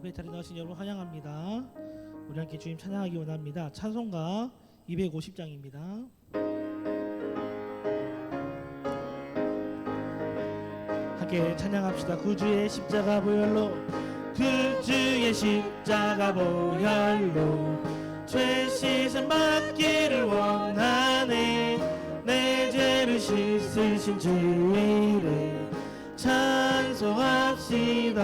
예배 자리에 나오신 여러분 환영합니다. 우리 함께 주님 찬양하기 원합니다. 찬송가 250장입니다. 함께 찬양합시다. 구주의 십자가 보혈로, 구주의 십자가 보혈로 죄 씻음 받기를 원하네. 내 죄를 씻으신 주를 찬송합시다.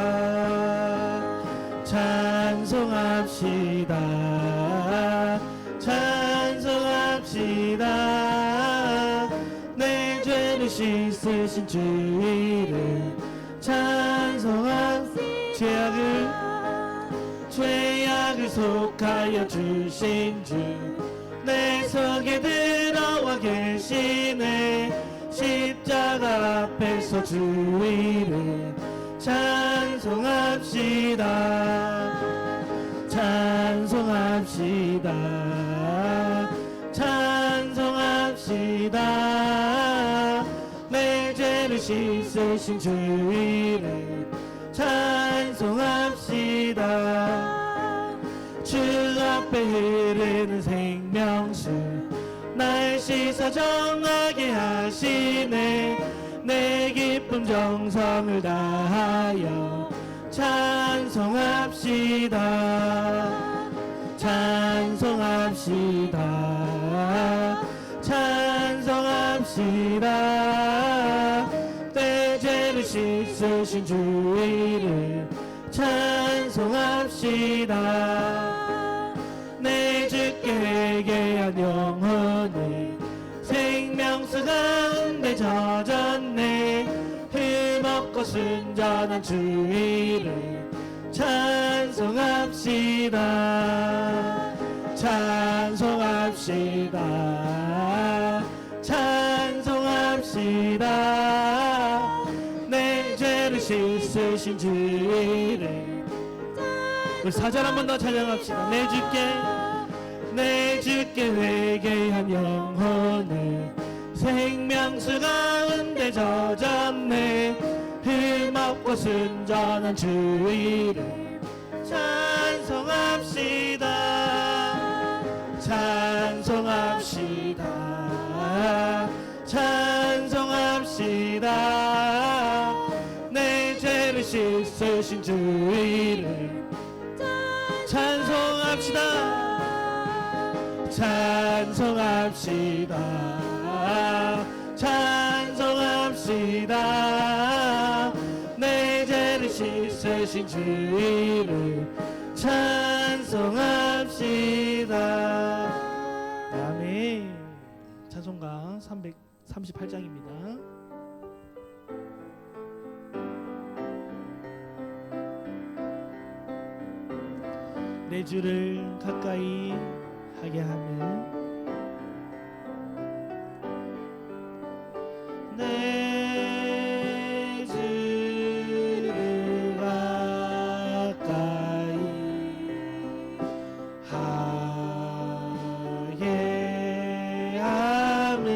찬송합시다. 찬송합시다. 내 죄를 씻으신 주를 죄악을 속하여 주신 주, 내 속에 들어와 계시네. 십자가 앞에서 주 이름 찬송합시다. 찬송합시다. 찬송합시다. 내 죄를 씻으신 주 이름 찬송합시다. 주 앞에 흐르는 생명수, 날 씻어 정하게 하시네. 내 기쁨 정성을 다하여 찬송합시다. 찬송합시다. 찬송합시다. 내 죄를 씻으신 주 이름 찬송합시다. 내 주께 회개한 영혼이 생명수 가운데 젖었네. 흠없고 순전한 주 이름 찬송합시다. 찬송합시다. 찬송합시다. 내 죄를 씻으신 주 이름. 우리 사절 한 번 더 찬양합시다. 내 주께 회개한 영혼을 생명수 가운데 젖었네. 흠없고 순전한 주 이름 찬송합시다. 찬송합시다. 찬송합시다. 내 죄를 씻으신 주 이름 찬송합시다. 찬송합시다. 찬송합시다. 내 죄를 씻으신 주 이름 찬송합시다. 아멘. 찬송가 338장입니다. 내 주를 가까이 하게 하면 내 주를 가까이 하게 하면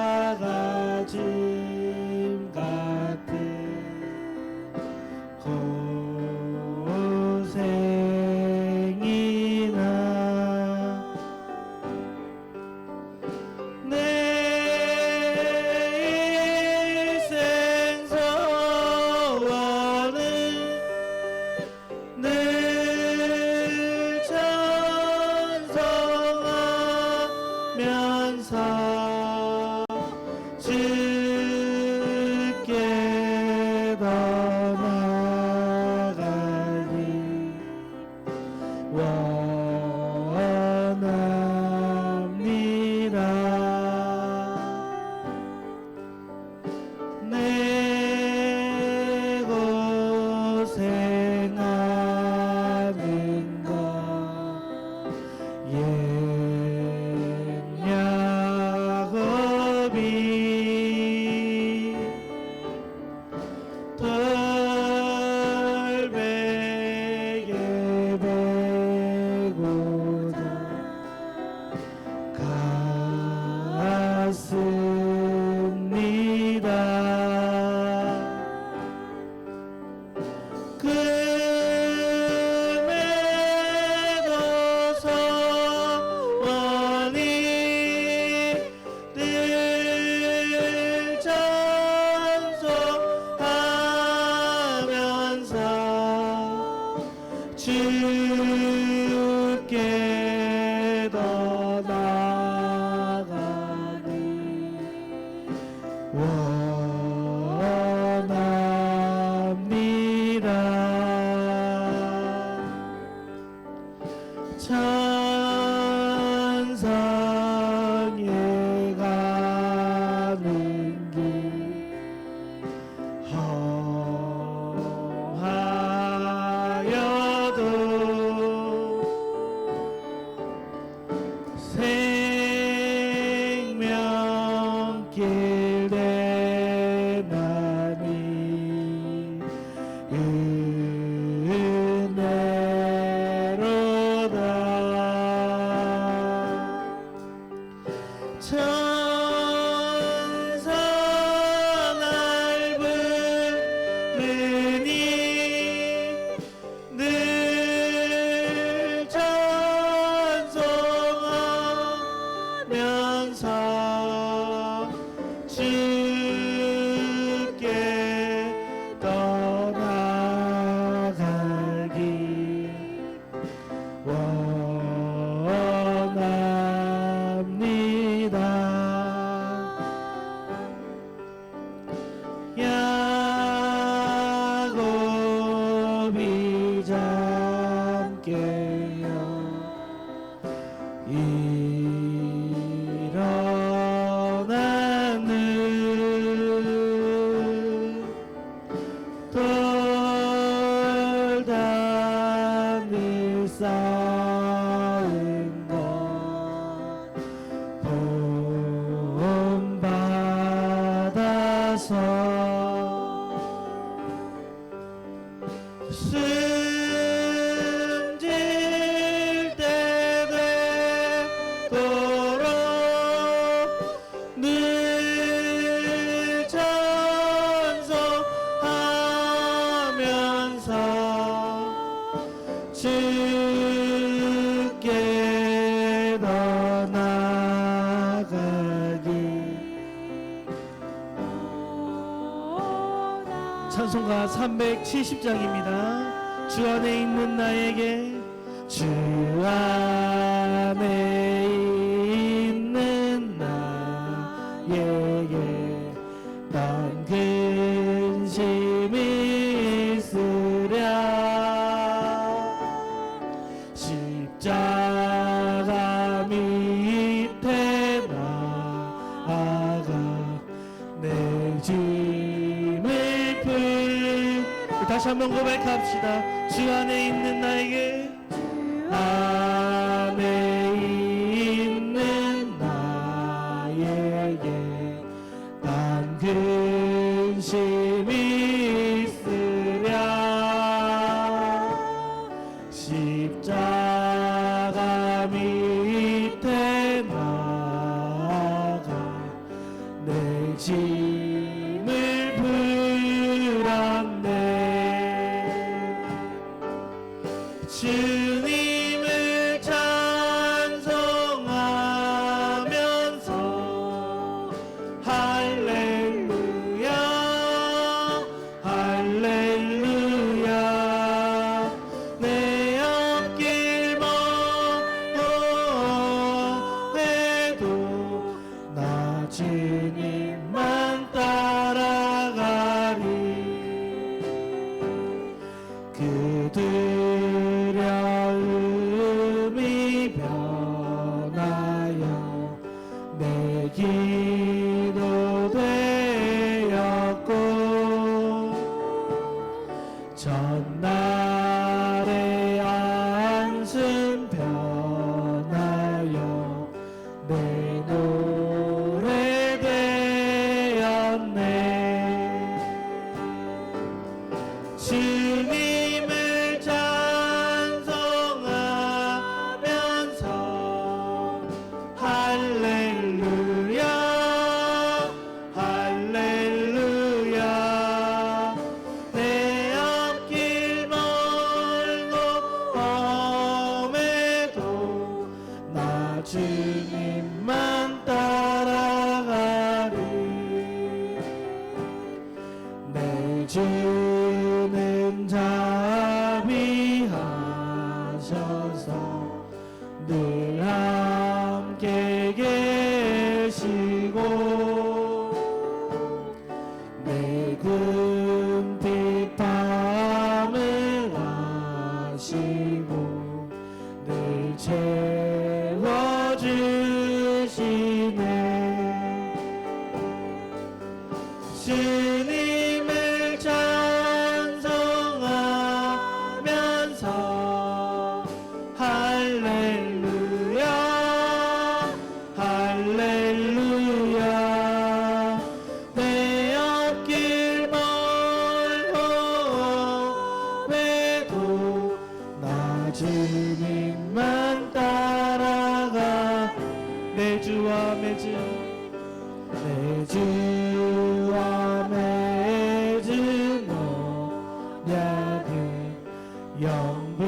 십자가 짐 같은 고생이나 내 일생 소원은 늘 찬송하며 금에도 서원이 늘 찬송하면서 주께 더 나아가니 원합니다. 천상에 가는 길 험하여도 생명길 대나니 은혜로다. 천사 날 부르니 늘 찬송하면서 주께 떠나가기 원합니다. 야곱이 잠께어 일어나는 돌담을 쌓은 것 본받아서 숨질 때 되도록 늘 찬송하면서 주께 더 나아가기. 찬송가 370장입니다. 주 안에 있는 나에게 주 안에 있는 나에게 난 근심이 있으랴. 십자가 밑에 나아가 내 짐을 다시 한번 고백합시다. 주 안에 있는 나에게 안에 있는 나에게 난 근심이 있으랴. 십자가 밑에 나아가 내 짐을 불었네. 주님을 찬송하면서 할렐루야 할렐루야. 내 앞길 먼해도 나 주님만 따라가리. 그 두려움이 변하여 내 기도 되었고 전날의 안순 변하여 내 노래 되었네. 주님을 찬송하면서 준비하셔서 늘 함께 계시고 내 금빛 밤을 아시고 늘 채워주시네. 주님을 찬송하면서 할렐루야 할렐루야 내 앞길 멀어도 나 주님만 따라가 내 주와 맺은 내 주와 맺은 언약은 영불변하시니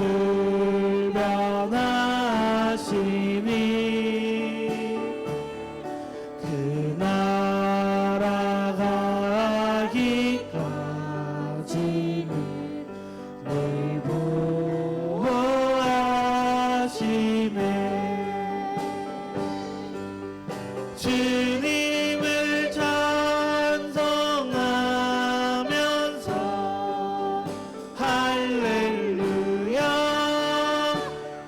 그 나라 가기까지는 늘 보호하시네. 주님을 찬송하면서 할렐루야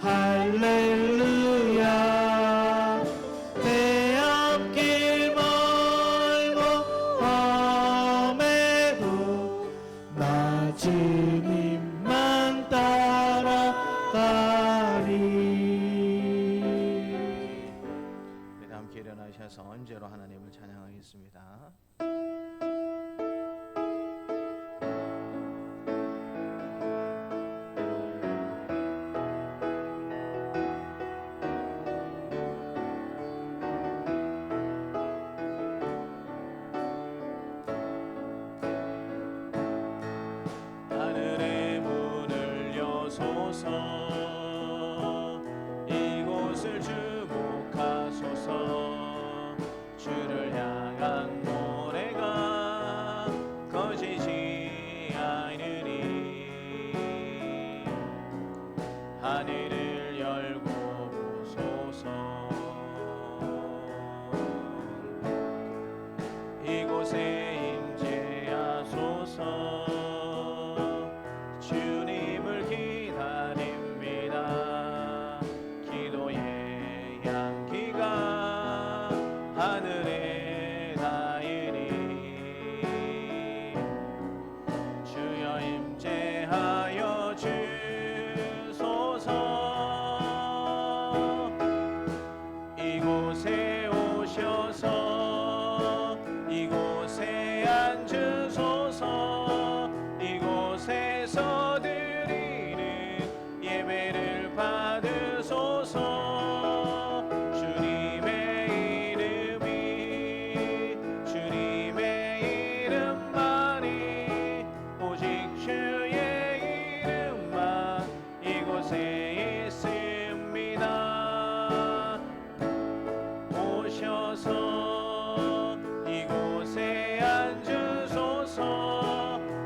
할렐루야 내 앞길 멀고 험해도 나 주님만 따라가리. 함께 일어나셔서 언제로 하나님을 찬양하겠습니다. 하늘의 문을 여소서 이곳을 주목하소서. 주를 향한 노래가 거지지 않으니 하늘을 열고 보소서. 이곳에 임재하소서. 주님을 기다립니다. 기도의 향기가 하늘에 닿으니 주여 임재하여 주소서. 이곳에 오셔서 이곳에 앉으소서. 이곳에서 드리는 예배를 받으소서. 주님의 이름이 주님의 이름만이 오직 주의 이름만 이곳에 있습니다. 오셔서 이곳에 앉으소서.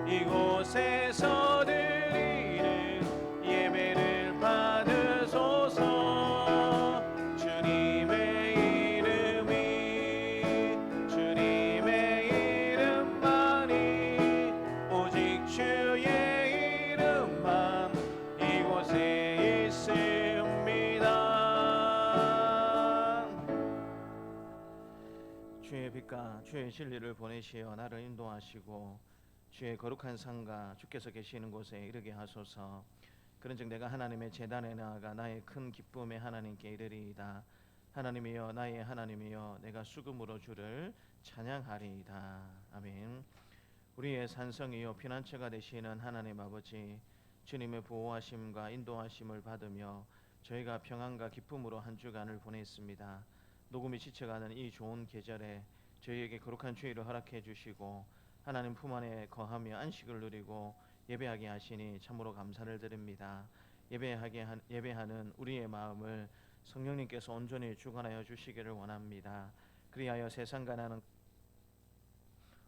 이곳에서 드리는 예배를 받으소서. 주님의 이름이 주님의 이름만이 오직 주의 이름만 이곳에 있습니다. 주의 빛과 주의 진리를 보내시어 나를 인도하시고 주의 거룩한 상가 주께서 계시는 곳에 이르게 하소서. 그런즉 내가 하나님의 제단에 나아가 나의 큰 기쁨에 하나님께 이르리이다. 하나님이여 나의 하나님이여 내가 수금으로 주를 찬양하리이다. 아멘. 우리의 산성이요 피난처가 되시는 하나님 아버지, 주님의 보호하심과 인도하심을 받으며 저희가 평안과 기쁨으로 한 주간을 보냈습니다. 녹음이 지쳐가는 이 좋은 계절에 저희에게 거룩한 주일을 허락해 주시고 하나님 품 안에 거하며 안식을 누리고 예배하게 하시니 참으로 감사를 드립니다. 예배하는 우리의 마음을 성령님께서 온전히 주관하여 주시기를 원합니다. 그리하여 세상과 나는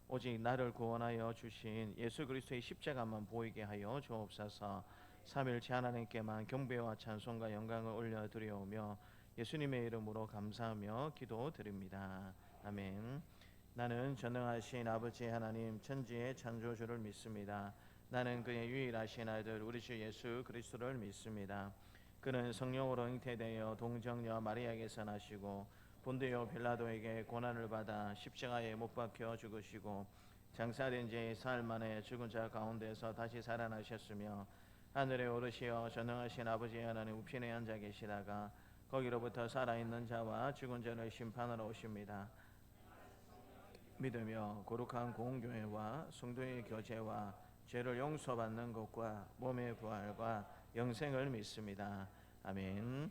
오직 나를 구원하여 주신 예수 그리스도의 십자가만 보이게 하여 주옵소서. 삼일체 하나님께만 경배와 찬송과 영광을 올려드리오며 예수님의 이름으로 감사하며 기도드립니다. 아멘. 나는 전능하신 아버지 하나님 천지의 창조주를 믿습니다. 나는 그의 유일하신 아들 우리 주 예수 그리스도를 믿습니다. 그는 성령으로 잉태되어 동정녀 마리아에게서 나시고 본디오 빌라도에게 고난을 받아 십자가에 못 박혀 죽으시고 장사된 지 사흘 만에 죽은 자 가운데서 다시 살아나셨으며 하늘에 오르시어 전능하신 아버지 하나님 우편에 앉아 계시다가 거기로부터 살아있는 자와 죽은 자를 심판하러 오십니다. 믿으며 거룩한 공교회와 성도의 교제와 죄를 용서받는 것과 몸의 부활과 영생을 믿습니다. 아멘.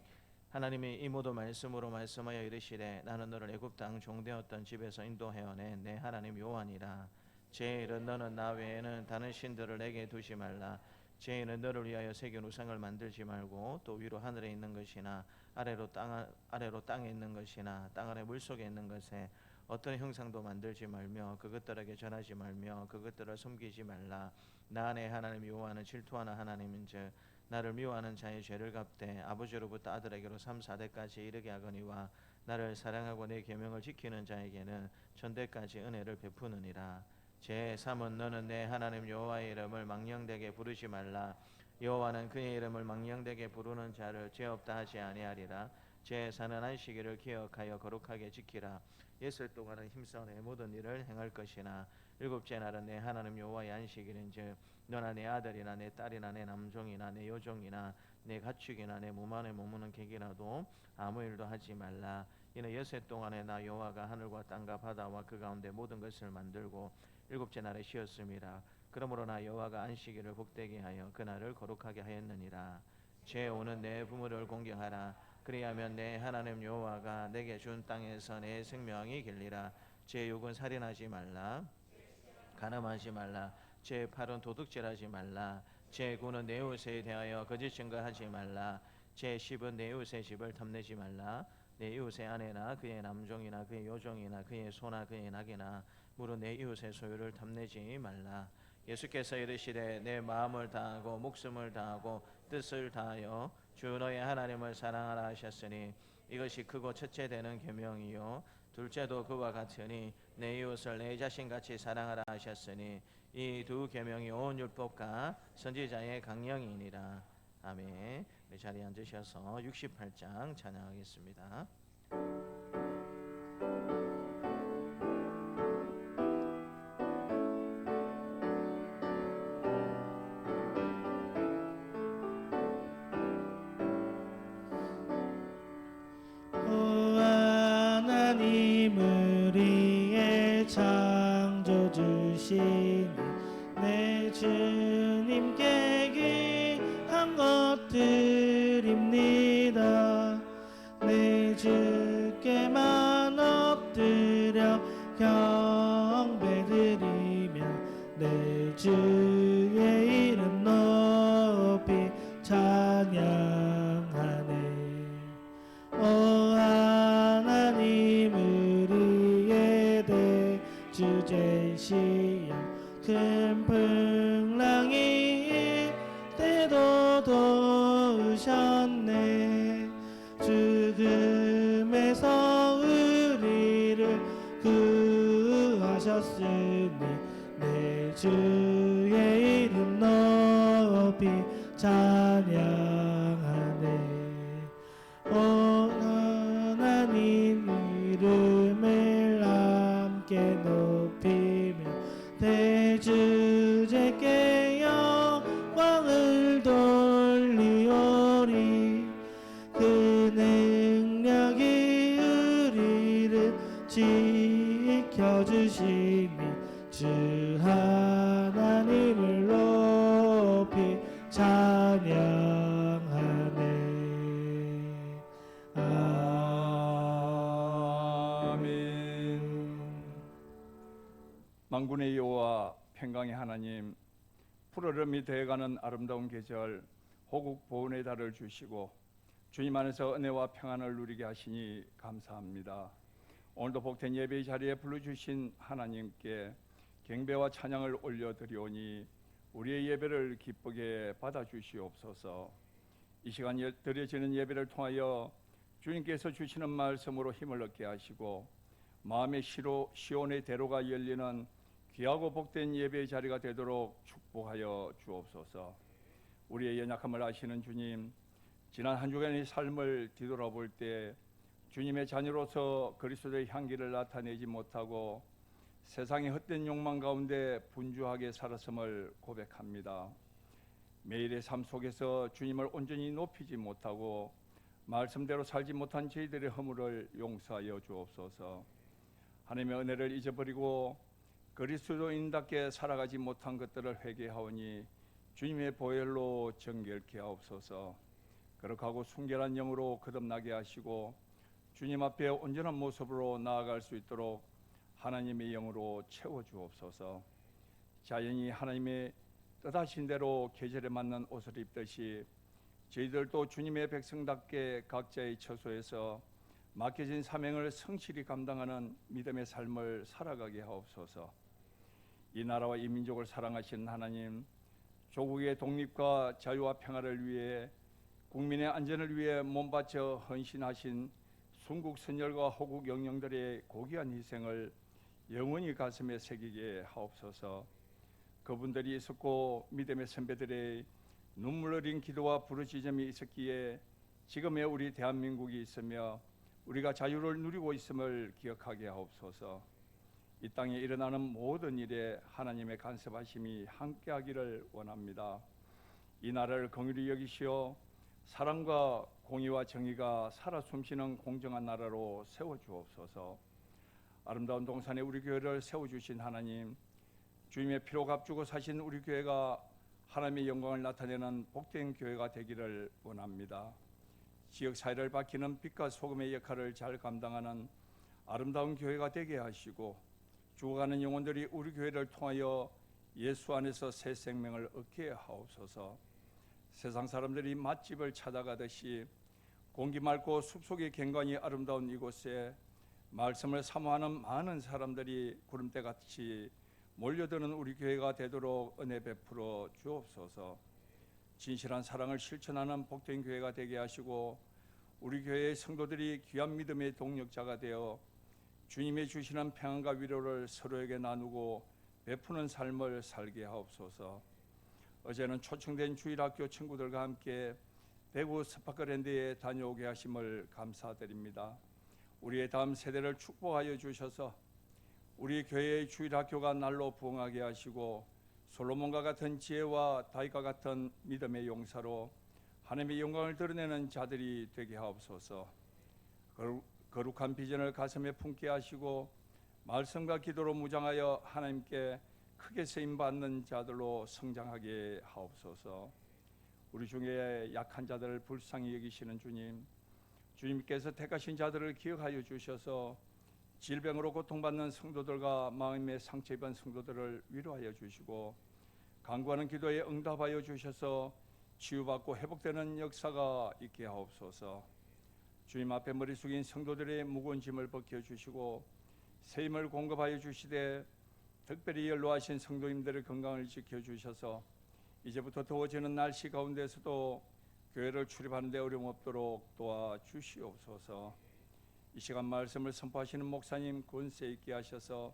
하나님이 이 모든 말씀으로 말씀하여 이르시되 나는 너를 애굽 땅 종되었던 집에서 인도하여 내 하나님 여호와니라. 제1은 너는 나 외에는 다른 신들을 내게 두지 말라. 제2는 너를 위하여 새긴 우상을 만들지 말고 또 위로 하늘에 있는 것이나 아래로 땅에 있는 것이나 땅 아래 물속에 있는 것에 어떤 형상도 만들지 말며 그것들에게 전하지 말며 그것들을 섬기지 말라. 나 내 하나님 여호와는 질투하는 하나님인즉 나를 미워하는 자의 죄를 갚되 아버지로부터 아들에게로 3, 4대까지 이르게 하거니와 나를 사랑하고 내 계명을 지키는 자에게는 천대까지 은혜를 베푸느니라. 제3은 너는 내 하나님 여호와의 이름을 망령되게 부르지 말라. 여호와는 그의 이름을 망령되게 부르는 자를 죄 없다 하지 아니하리라. 제4는 안식일을 기억하여 거룩하게 지키라. 예술 동안은 힘써 내 모든 일을 행할 것이나 일곱째 날은 내 하나님 여호와의 안식일인즉 너나 내 아들이나 내 딸이나 내 남종이나 내 여종이나 내 가축이나 내 몸 안에 머무는 객이라도 아무 일도 하지 말라. 이는 여섯 동안에 나 여호와가 하늘과 땅과 바다와 그 가운데 모든 것을 만들고 일곱째 날에 쉬었습니다. 그러므로 나 여호와가 안식일을 복되게 하여 그날을 거룩하게 하였느니라. 제5는 내 부모를 공경하라. 그리하면 내 하나님 여호와가 내게 준 땅에서 내 생명이 길리라. 제6은 살인하지 말라. 간음하지 말라. 제8은 도둑질하지 말라. 제9는 내 이웃에 대하여 거짓 증거하지 말라. 제10은 내 이웃의 집을 탐내지 말라. 내 이웃의 아내나 그의 남종이나 그의 여종이나 그의 소나 그의 낙이나 무릇 내 이웃의 소유를 탐내지 말라. 예수께서 이르시되 내 마음을 다하고 목숨을 다하고 뜻을 다하여 주 너의 하나님을 사랑하라 하셨으니 이것이 크고 첫째 되는 계명이요 둘째도 그와 같으니 내 이웃을 내 자신같이 사랑하라 하셨으니 이 두 계명이 온 율법과 선지자의 강령이니라. 아멘. 우리 자리에 앉으셔서 68장 찬양하겠습니다. 우리의 창조주시니 내 주님께 귀한 것들입니다. 내 주께만 엎드려 경배드리며 내 주의 이름 높이 찬양하네. 오 하나님 우리의 대주 제시여 큰 풍랑이 때도 도우셨네. 죽음에서 우리를 구하셨으니 내 주의 이름 높이 찬양하네. 오 하나님 이름을 함께 높이며 대주제께 영광을 돌리오리. 그 능력이 우리를 지켜주시니 주 하나님을 높이 찬양하네. 만군의 여호와 평강의 하나님, 푸르름이 되어가는 아름다운 계절 호국 보훈의 달을 주시고 주님 안에서 은혜와 평안을 누리게 하시니 감사합니다. 오늘도 복된 예배 자리에 불러주신 하나님께 경배와 찬양을 올려드리오니 우리의 예배를 기쁘게 받아주시옵소서. 이 시간 드려지는 예배를 통하여 주님께서 주시는 말씀으로 힘을 얻게 하시고 마음의 시온의 대로가 열리는 귀하고 복된 예배의 자리가 되도록 축복하여 주옵소서. 우리의 연약함을 아시는 주님, 지난 한 주간의 삶을 뒤돌아볼 때 주님의 자녀로서 그리스도의 향기를 나타내지 못하고 세상의 헛된 욕망 가운데 분주하게 살았음을 고백합니다. 매일의 삶 속에서 주님을 온전히 높이지 못하고 말씀대로 살지 못한 저희들의 허물을 용서하여 주옵소서. 하나님의 은혜를 잊어버리고 그리스도인답게 살아가지 못한 것들을 회개하오니 주님의 보혈로 정결케 하옵소서. 거룩하고 순결한 영으로 거듭나게 하시고 주님 앞에 온전한 모습으로 나아갈 수 있도록 하나님의 영으로 채워주옵소서. 자연히 하나님의 뜻하신 대로 계절에 맞는 옷을 입듯이 저희들도 주님의 백성답게 각자의 처소에서 맡겨진 사명을 성실히 감당하는 믿음의 삶을 살아가게 하옵소서. 이 나라와 이 민족을 사랑하시는 하나님, 조국의 독립과 자유와 평화를 위해 국민의 안전을 위해 몸바쳐 헌신하신 순국 선열과 호국 영령들의 고귀한 희생을 영원히 가슴에 새기게 하옵소서. 그분들이 있었고 믿음의 선배들의 눈물 어린 기도와 부르짖음이 있었기에 지금의 우리 대한민국이 있으며 우리가 자유를 누리고 있음을 기억하게 하옵소서. 이 땅에 일어나는 모든 일에 하나님의 간섭하심이 함께하기를 원합니다. 이 나라를 긍휼히 여기시어 사랑과 공의와 정의가 살아 숨쉬는 공정한 나라로 세워주옵소서. 아름다운 동산에 우리 교회를 세워주신 하나님, 주님의 피로 값주고 사신 우리 교회가 하나님의 영광을 나타내는 복된 교회가 되기를 원합니다. 지역 사회를 밝히는 빛과 소금의 역할을 잘 감당하는 아름다운 교회가 되게 하시고 죽어가는 영혼들이 우리 교회를 통하여 예수 안에서 새 생명을 얻게 하옵소서. 세상 사람들이 맛집을 찾아가듯이 공기 맑고 숲속의 경관이 아름다운 이곳에 말씀을 사모하는 많은 사람들이 구름대같이 몰려드는 우리 교회가 되도록 은혜 베풀어 주옵소서. 진실한 사랑을 실천하는 복된 교회가 되게 하시고 우리 교회의 성도들이 귀한 믿음의 동력자가 되어 주님의 주시는 평안과 위로를 서로에게 나누고 베푸는 삶을 살게 하옵소서. 어제는 초청된 주일학교 친구들과 함께 대구 스파클랜드에 다녀오게 하심을 감사드립니다. 우리의 다음 세대를 축복하여 주셔서 우리 교회의 주일학교가 날로 부흥하게 하시고 솔로몬과 같은 지혜와 다윗과 같은 믿음의 용사로 하나님의 영광을 드러내는 자들이 되게 하옵소서. 거룩한 비전을 가슴에 품게 하시고 말씀과 기도로 무장하여 하나님께 크게 쓰임받는 자들로 성장하게 하옵소서. 우리 중에 약한 자들을 불쌍히 여기시는 주님, 주님께서 택하신 자들을 기억하여 주셔서 질병으로 고통받는 성도들과 마음의 상처 입은 성도들을 위로하여 주시고 간구하는 기도에 응답하여 주셔서 치유받고 회복되는 역사가 있게 하옵소서. 주님 앞에 머리 숙인 성도들의 무거운 짐을 벗겨주시고 새 힘을 공급하여 주시되 특별히 연로하신 성도님들의 건강을 지켜주셔서 이제부터 더워지는 날씨 가운데서도 교회를 출입하는 데 어려움 없도록 도와주시옵소서. 이 시간 말씀을 선포하시는 목사님 권세 있게 하셔서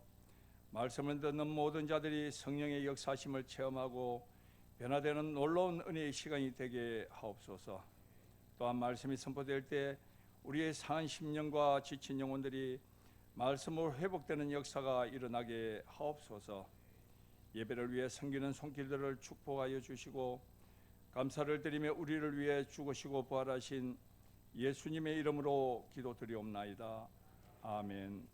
말씀을 듣는 모든 자들이 성령의 역사심을 체험하고 변화되는 놀라운 은혜의 시간이 되게 하옵소서. 또한 말씀이 선포될 때 우리의 상한 심령과 지친 영혼들이 말씀으로 회복되는 역사가 일어나게 하옵소서. 예배를 위해 섬기는 손길들을 축복하여 주시고 감사를 드리며 우리를 위해 죽으시고 부활하신 예수님의 이름으로 기도드리옵나이다. 아멘.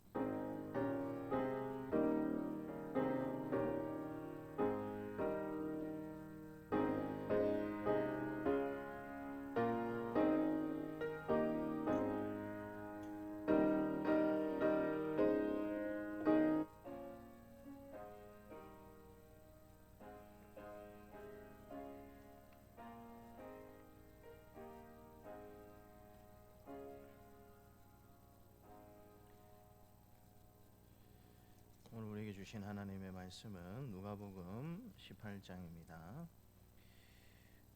주신 하나님의 말씀은 누가복음 18장입니다.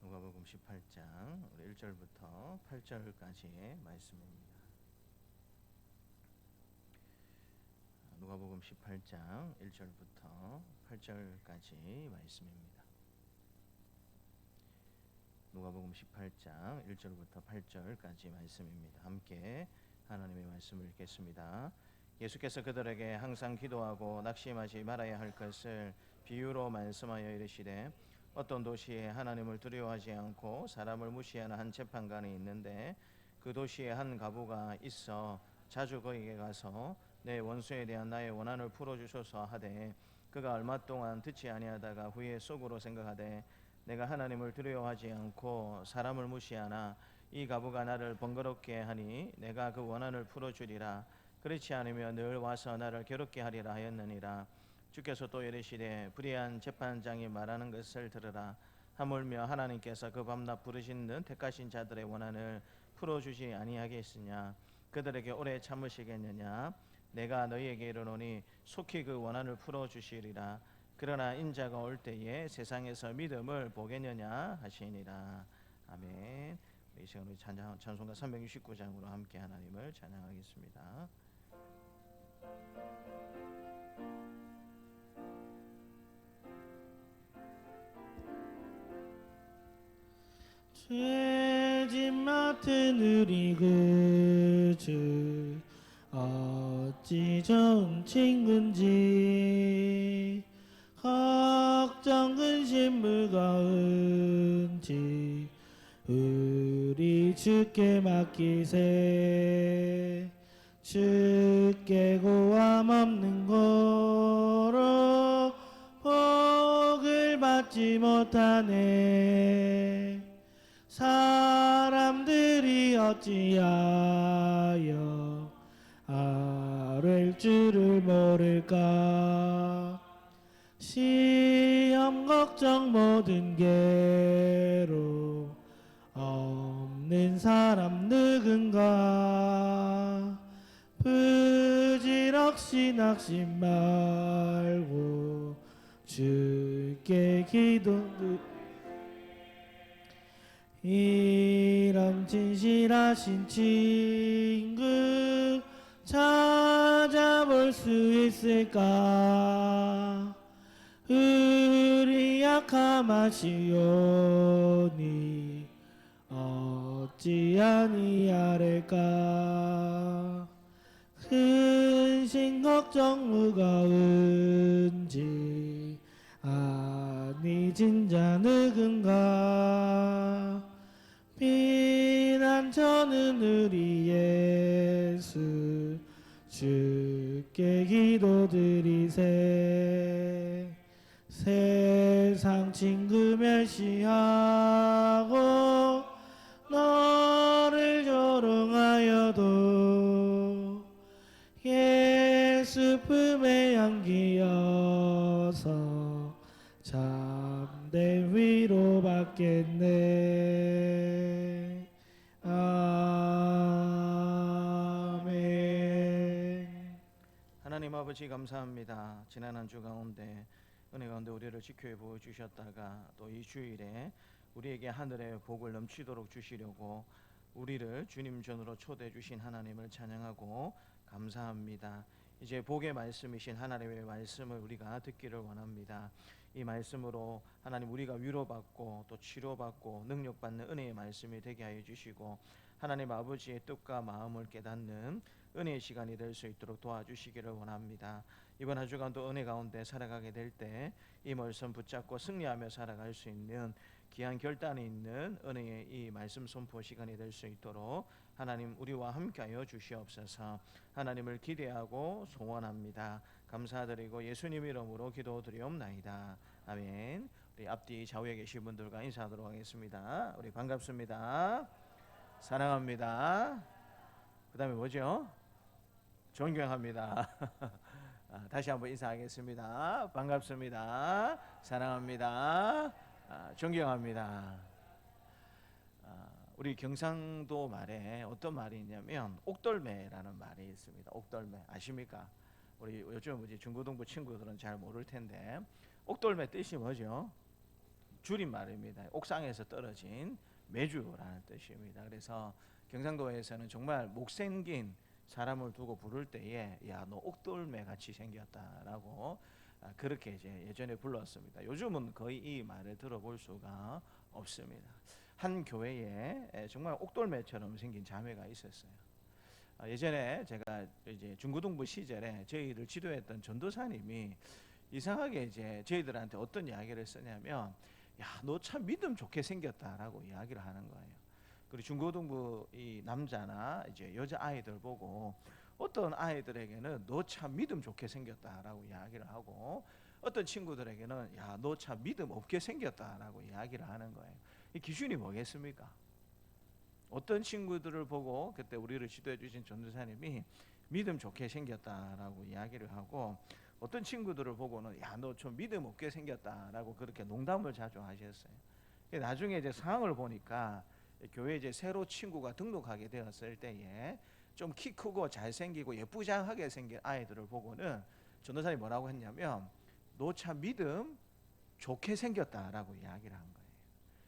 누가복음 18장 1절부터 8절까지의 말씀입니다. 누가복음 18장 1절부터 8절까지 말씀입니다. 누가복음 18장 1절부터 8절까지 말씀입니다. 함께 하나님의 말씀을 읽겠습니다. 예수께서 그들에게 항상 기도하고 낙심하지 말아야 할 것을 비유로 말씀하여 이르시되 어떤 도시에 하나님을 두려워하지 않고 사람을 무시하는 한 재판관이 있는데 그 도시에 한 과부가 있어 자주 그에게 가서 내 원수에 대한 나의 원한을 풀어주소서 하되 그가 얼마 동안 듣지 아니하다가 후에 속으로 생각하되 내가 하나님을 두려워하지 않고 사람을 무시하나 이 과부가 나를 번거롭게 하니 내가 그 원한을 풀어주리라. 그렇지 않으면 늘 와서 나를 괴롭게 하리라 하였느니라. 주께서 또 이르시되 불의한 재판장이 말하는 것을 들으라. 하물며 하나님께서 그 밤낮 부르신 듯 택하신 자들의 원한을 풀어주지 아니하겠으냐. 그들에게 오래 참으시겠느냐. 내가 너희에게 이르노니 속히 그 원한을 풀어주시리라. 그러나 인자가 올 때에 세상에서 믿음을 보겠느냐 하시니라. 아멘. 이 시간에 찬송가 369장으로 함께 하나님을 찬양하겠습니다. 죄짐 맡은 우리 구주 어찌 좋은 친군지 걱정 근심 무거운지 우리 주께 맡기세. 주께 고함 없는 고로 복을 받지 못하네. 사람들이 어찌하여 아랠 줄을 모를까. 시험 걱정 모든 괴로 없는 사람 누군가. 부질없이 낙심 말고 주께 기도드. 이런 진실하신 친구 찾아볼 수 있을까. 우리 약함 아시오니 어찌 아니하릴까. 근심 걱정 무거운지 아니 진짜 누군가. 피난처는 우리 예수 주께 기도드리세. 세상 친구 멸시하고 너를 조롱하여도 예수 품에 안기어서 참된 위로 받겠네. 아멘. 하나님 아버지 감사합니다. 지난 한 주 가운데 은혜 가운데 우리를 지켜 보여주셨다가 또 이 주일에 우리에게 하늘의 복을 넘치도록 주시려고 우리를 주님 전으로 초대해 주신 하나님을 찬양하고 감사합니다. 이제 복의 말씀이신 하나님의 말씀을 우리가 듣기를 원합니다. 이 말씀으로 하나님 우리가 위로받고 또 치료받고 능력받는 은혜의 말씀이 되게 하여 주시고 하나님 아버지의 뜻과 마음을 깨닫는 은혜의 시간이 될 수 있도록 도와주시기를 원합니다. 이번 한 주간도 은혜 가운데 살아가게 될 때 이 말씀 붙잡고 승리하며 살아갈 수 있는 귀한 결단이 있는 은혜의 이 말씀 선포 시간이 될 수 있도록 하나님 우리와 함께하여 주시옵소서. 하나님을 기대하고 소원합니다. 감사드리고 예수님 이름으로 기도드리옵나이다. 아멘. 우리 앞뒤 좌우에 계신 분들과 인사하도록 하겠습니다. 우리 반갑습니다. 사랑합니다. 그 다음에 뭐죠? 존경합니다. 다시 한번 인사하겠습니다. 반갑습니다. 사랑합니다. 존경합니다. 우리 경상도 말에 어떤 말이 있냐면 옥돌매라는 말이 있습니다. 옥돌매 아십니까? 우리 요즘 이제 중고등부 친구들은 잘 모를 텐데 옥돌매 뜻이 뭐죠? 줄임말입니다. 옥상에서 떨어진 매주라는 뜻입니다. 그래서 경상도에서는 정말 못생긴 사람을 두고 부를 때에 야 너 옥돌매 같이 생겼다라고 그렇게 이제 예전에 불렀습니다. 요즘은 거의 이 말을 들어볼 수가 없습니다. 한 교회에 정말 옥돌매처럼 생긴 자매가 있었어요. 예전에 제가 이제 중고등부 시절에 저희를 지도했던 전도사님이 이상하게 이제 저희들한테 어떤 이야기를 쓰냐면 야 너 참 믿음 좋게 생겼다라고 이야기를 하는 거예요. 그리고 중고등부 이 남자나 이제 여자 아이들 보고 어떤 아이들에게는 너 참 믿음 좋게 생겼다라고 이야기를 하고 어떤 친구들에게는 야 너 참 믿음 없게 생겼다라고 이야기를 하는 거예요. 이 기준이 뭐겠습니까? 어떤 친구들을 보고 그때 우리를 지도해 주신 전도사님이 믿음 좋게 생겼다라고 이야기를 하고 어떤 친구들을 보고는 야 너 좀 믿음 없게 생겼다라고 그렇게 농담을 자주 하셨어요. 나중에 이제 상황을 보니까 교회 이제 새로 친구가 등록하게 되었을 때에 좀 키 크고 잘생기고 예쁘장하게 생긴 아이들을 보고는 전도사님이 뭐라고 했냐면 너 참 믿음 좋게 생겼다라고 이야기를 한 거예요.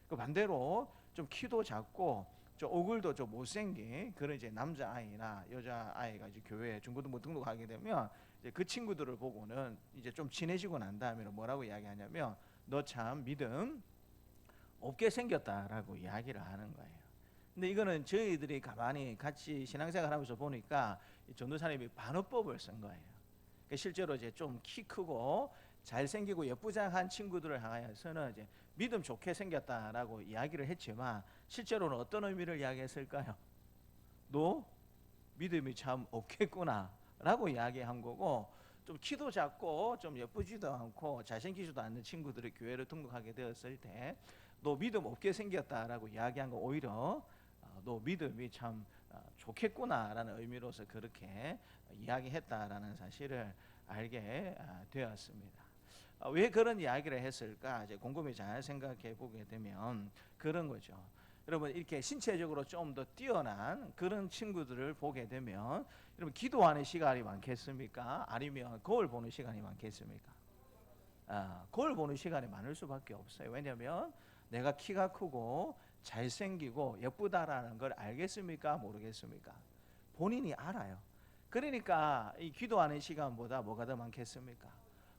그 반대로 좀 키도 작고 좀 얼굴도 좀 못생긴 그런 이제 남자 아이나 여자 아이가 이제 교회에 중고등부 등록하게 되면 이제 그 친구들을 보고는 이제 좀 친해지고 난 다음에 뭐라고 이야기하냐면 너 참 믿음 없게 생겼다라고 이야기를 하는 거예요. 근데 이거는 저희들이 가만히 같이 신앙생활하면서 보니까 이 전도사님이 반어법을 쓴 거예요. 그러니까 실제로 이제 좀 키 크고 잘생기고 예쁘장한 친구들을 향하여서는 이제 믿음 좋게 생겼다라고 이야기를 했지만 실제로는 어떤 의미를 이야기했을까요? 너 믿음이 참 없겠구나라고 이야기한 거고 좀 키도 작고 좀 예쁘지도 않고 잘생기지도 않는 친구들이 교회를 등록하게 되었을 때 너 믿음 없게 생겼다라고 이야기한 거 오히려 너 믿음이 참 좋겠구나라는 의미로서 그렇게 이야기했다라는 사실을 알게 되었습니다. 왜 그런 이야기를 했을까? 이제 곰곰이 잘 생각해 보게 되면 그런 거죠. 여러분 이렇게 신체적으로 좀 더 뛰어난 그런 친구들을 보게 되면 여러분 기도하는 시간이 많겠습니까? 아니면 거울 보는 시간이 많겠습니까? 거울 보는 시간이 많을 수밖에 없어요. 왜냐하면 내가 키가 크고 잘생기고 예쁘다라는 걸 알겠습니까? 모르겠습니까? 본인이 알아요. 그러니까 이 기도하는 시간보다 뭐가 더 많겠습니까?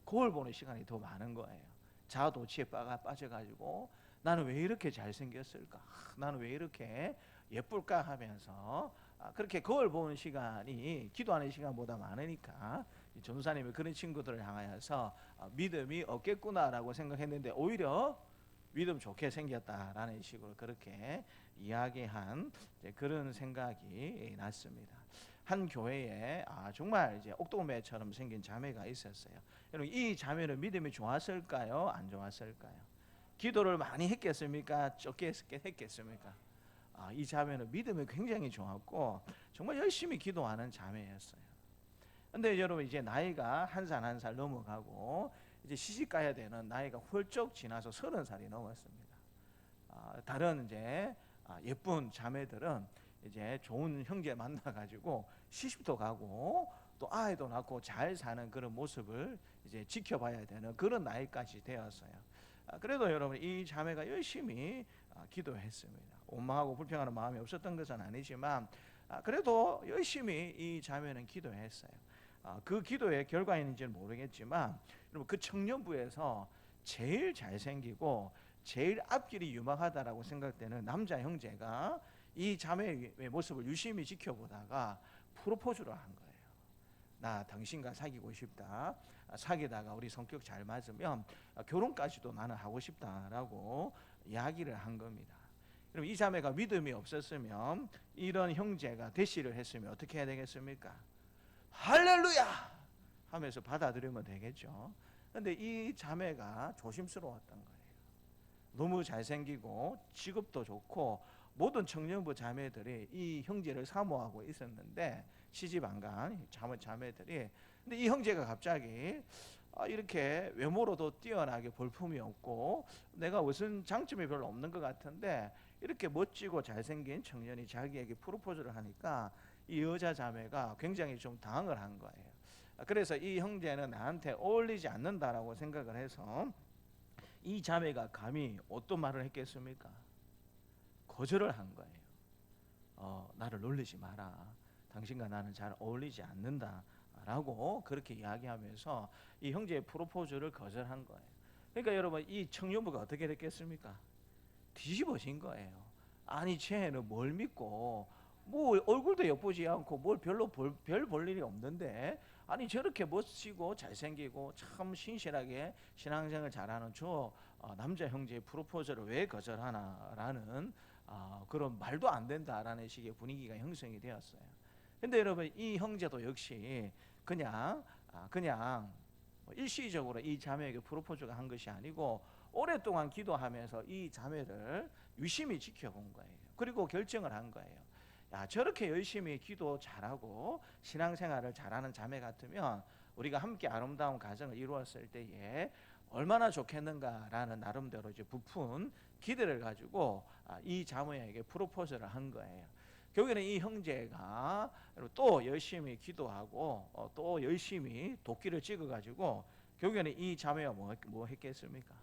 거울 보는 시간이 더 많은 거예요. 자아도취에 빠져가지고 나는 왜 이렇게 잘생겼을까? 나는 왜 이렇게 예쁠까 하면서 그렇게 거울 보는 시간이 기도하는 시간보다 많으니까 전도사님이 그런 친구들을 향하여서 믿음이 없겠구나라고 생각했는데 오히려 믿음 좋게 생겼다라는 식으로 그렇게 이야기한 그런 생각이 났습니다. 한 교회에 정말 이제 옥동매처럼 생긴 자매가 있었어요. 여러분 이 자매는 믿음이 좋았을까요? 안 좋았을까요? 기도를 많이 했겠습니까? 적게 했겠습니까? 이 자매는 믿음이 굉장히 좋았고 정말 열심히 기도하는 자매였어요. 근데 여러분 이제 나이가 한 살 한 살 넘어가고 이제 시집 가야 되는 나이가 훌쩍 지나서 30살이 넘었습니다. 다른 이제 예쁜 자매들은 이제 좋은 형제 만나가지고 시집도 가고 또 아이도 낳고 잘 사는 그런 모습을 이제 지켜봐야 되는 그런 나이까지 되었어요. 그래도 여러분 이 자매가 열심히 기도했습니다. 원망하고 불평하는 마음이 없었던 것은 아니지만 그래도 열심히 이 자매는 기도했어요. 그 기도의 결과인지는 모르겠지만 여러분 그 청년부에서 제일 잘생기고 제일 앞길이 유망하다라고 생각되는 남자 형제가 이 자매의 모습을 유심히 지켜보다가 프로포즈를 한 거예요. 나 당신과 사귀고 싶다. 사귀다가 우리 성격 잘 맞으면 결혼까지도 나는 하고 싶다라고 이야기를 한 겁니다. 그럼 이 자매가 믿음이 없었으면 이런 형제가 대시를 했으면 어떻게 해야 되겠습니까? 할렐루야 하면서 받아들이면 되겠죠. 근데 이 자매가 조심스러웠던 거예요. 너무 잘생기고 직업도 좋고 모든 청년부 자매들이 이 형제를 사모하고 있었는데 시집 안 간 자매들이 근데 이 형제가 갑자기 이렇게 외모로도 뛰어나게 볼품이 없고 내가 무슨 장점이 별로 없는 것 같은데 이렇게 멋지고 잘생긴 청년이 자기에게 프로포즈를 하니까 이 여자 자매가 굉장히 좀 당황을 한 거예요. 그래서 이 형제는 나한테 어울리지 않는다라고 생각을 해서 이 자매가 감히 어떤 말을 했겠습니까? 거절을 한 거예요. 나를 놀리지 마라. 당신과 나는 잘 어울리지 않는다라고 그렇게 이야기하면서 이 형제의 프로포즈를 거절한 거예요. 그러니까 여러분, 이 청년부가 어떻게 됐겠습니까? 뒤집어진 거예요. 아니 쟤는 뭘 믿고 뭐 얼굴도 예쁘지 않고 뭘 별로 별 볼 일이 없는데, 아니 저렇게 멋지고 잘생기고 참 신실하게 신앙생활 잘하는 저 남자 형제의 프로포즈를 왜 거절하나라는 그런 말도 안 된다라는 식의 분위기가 형성이 되었어요. 근데 여러분, 이 형제도 역시 그냥 일시적으로 이 자매에게 프로포즈가 한 것이 아니고 오랫동안 기도하면서 이 자매를 유심히 지켜본 거예요. 그리고 결정을 한 거예요. 야, 저렇게 열심히 기도 잘하고 신앙생활을 잘하는 자매 같으면 우리가 함께 아름다운 가정을 이루었을 때에 얼마나 좋겠는가라는 나름대로 이제 부푼 기대를 가지고 이 자매에게 프로포즈를 한 거예요. 결국에는 이 형제가 또 열심히 기도하고 또 열심히 도끼를 찍어가지고 결국에는 이 자매와 뭐 했겠습니까?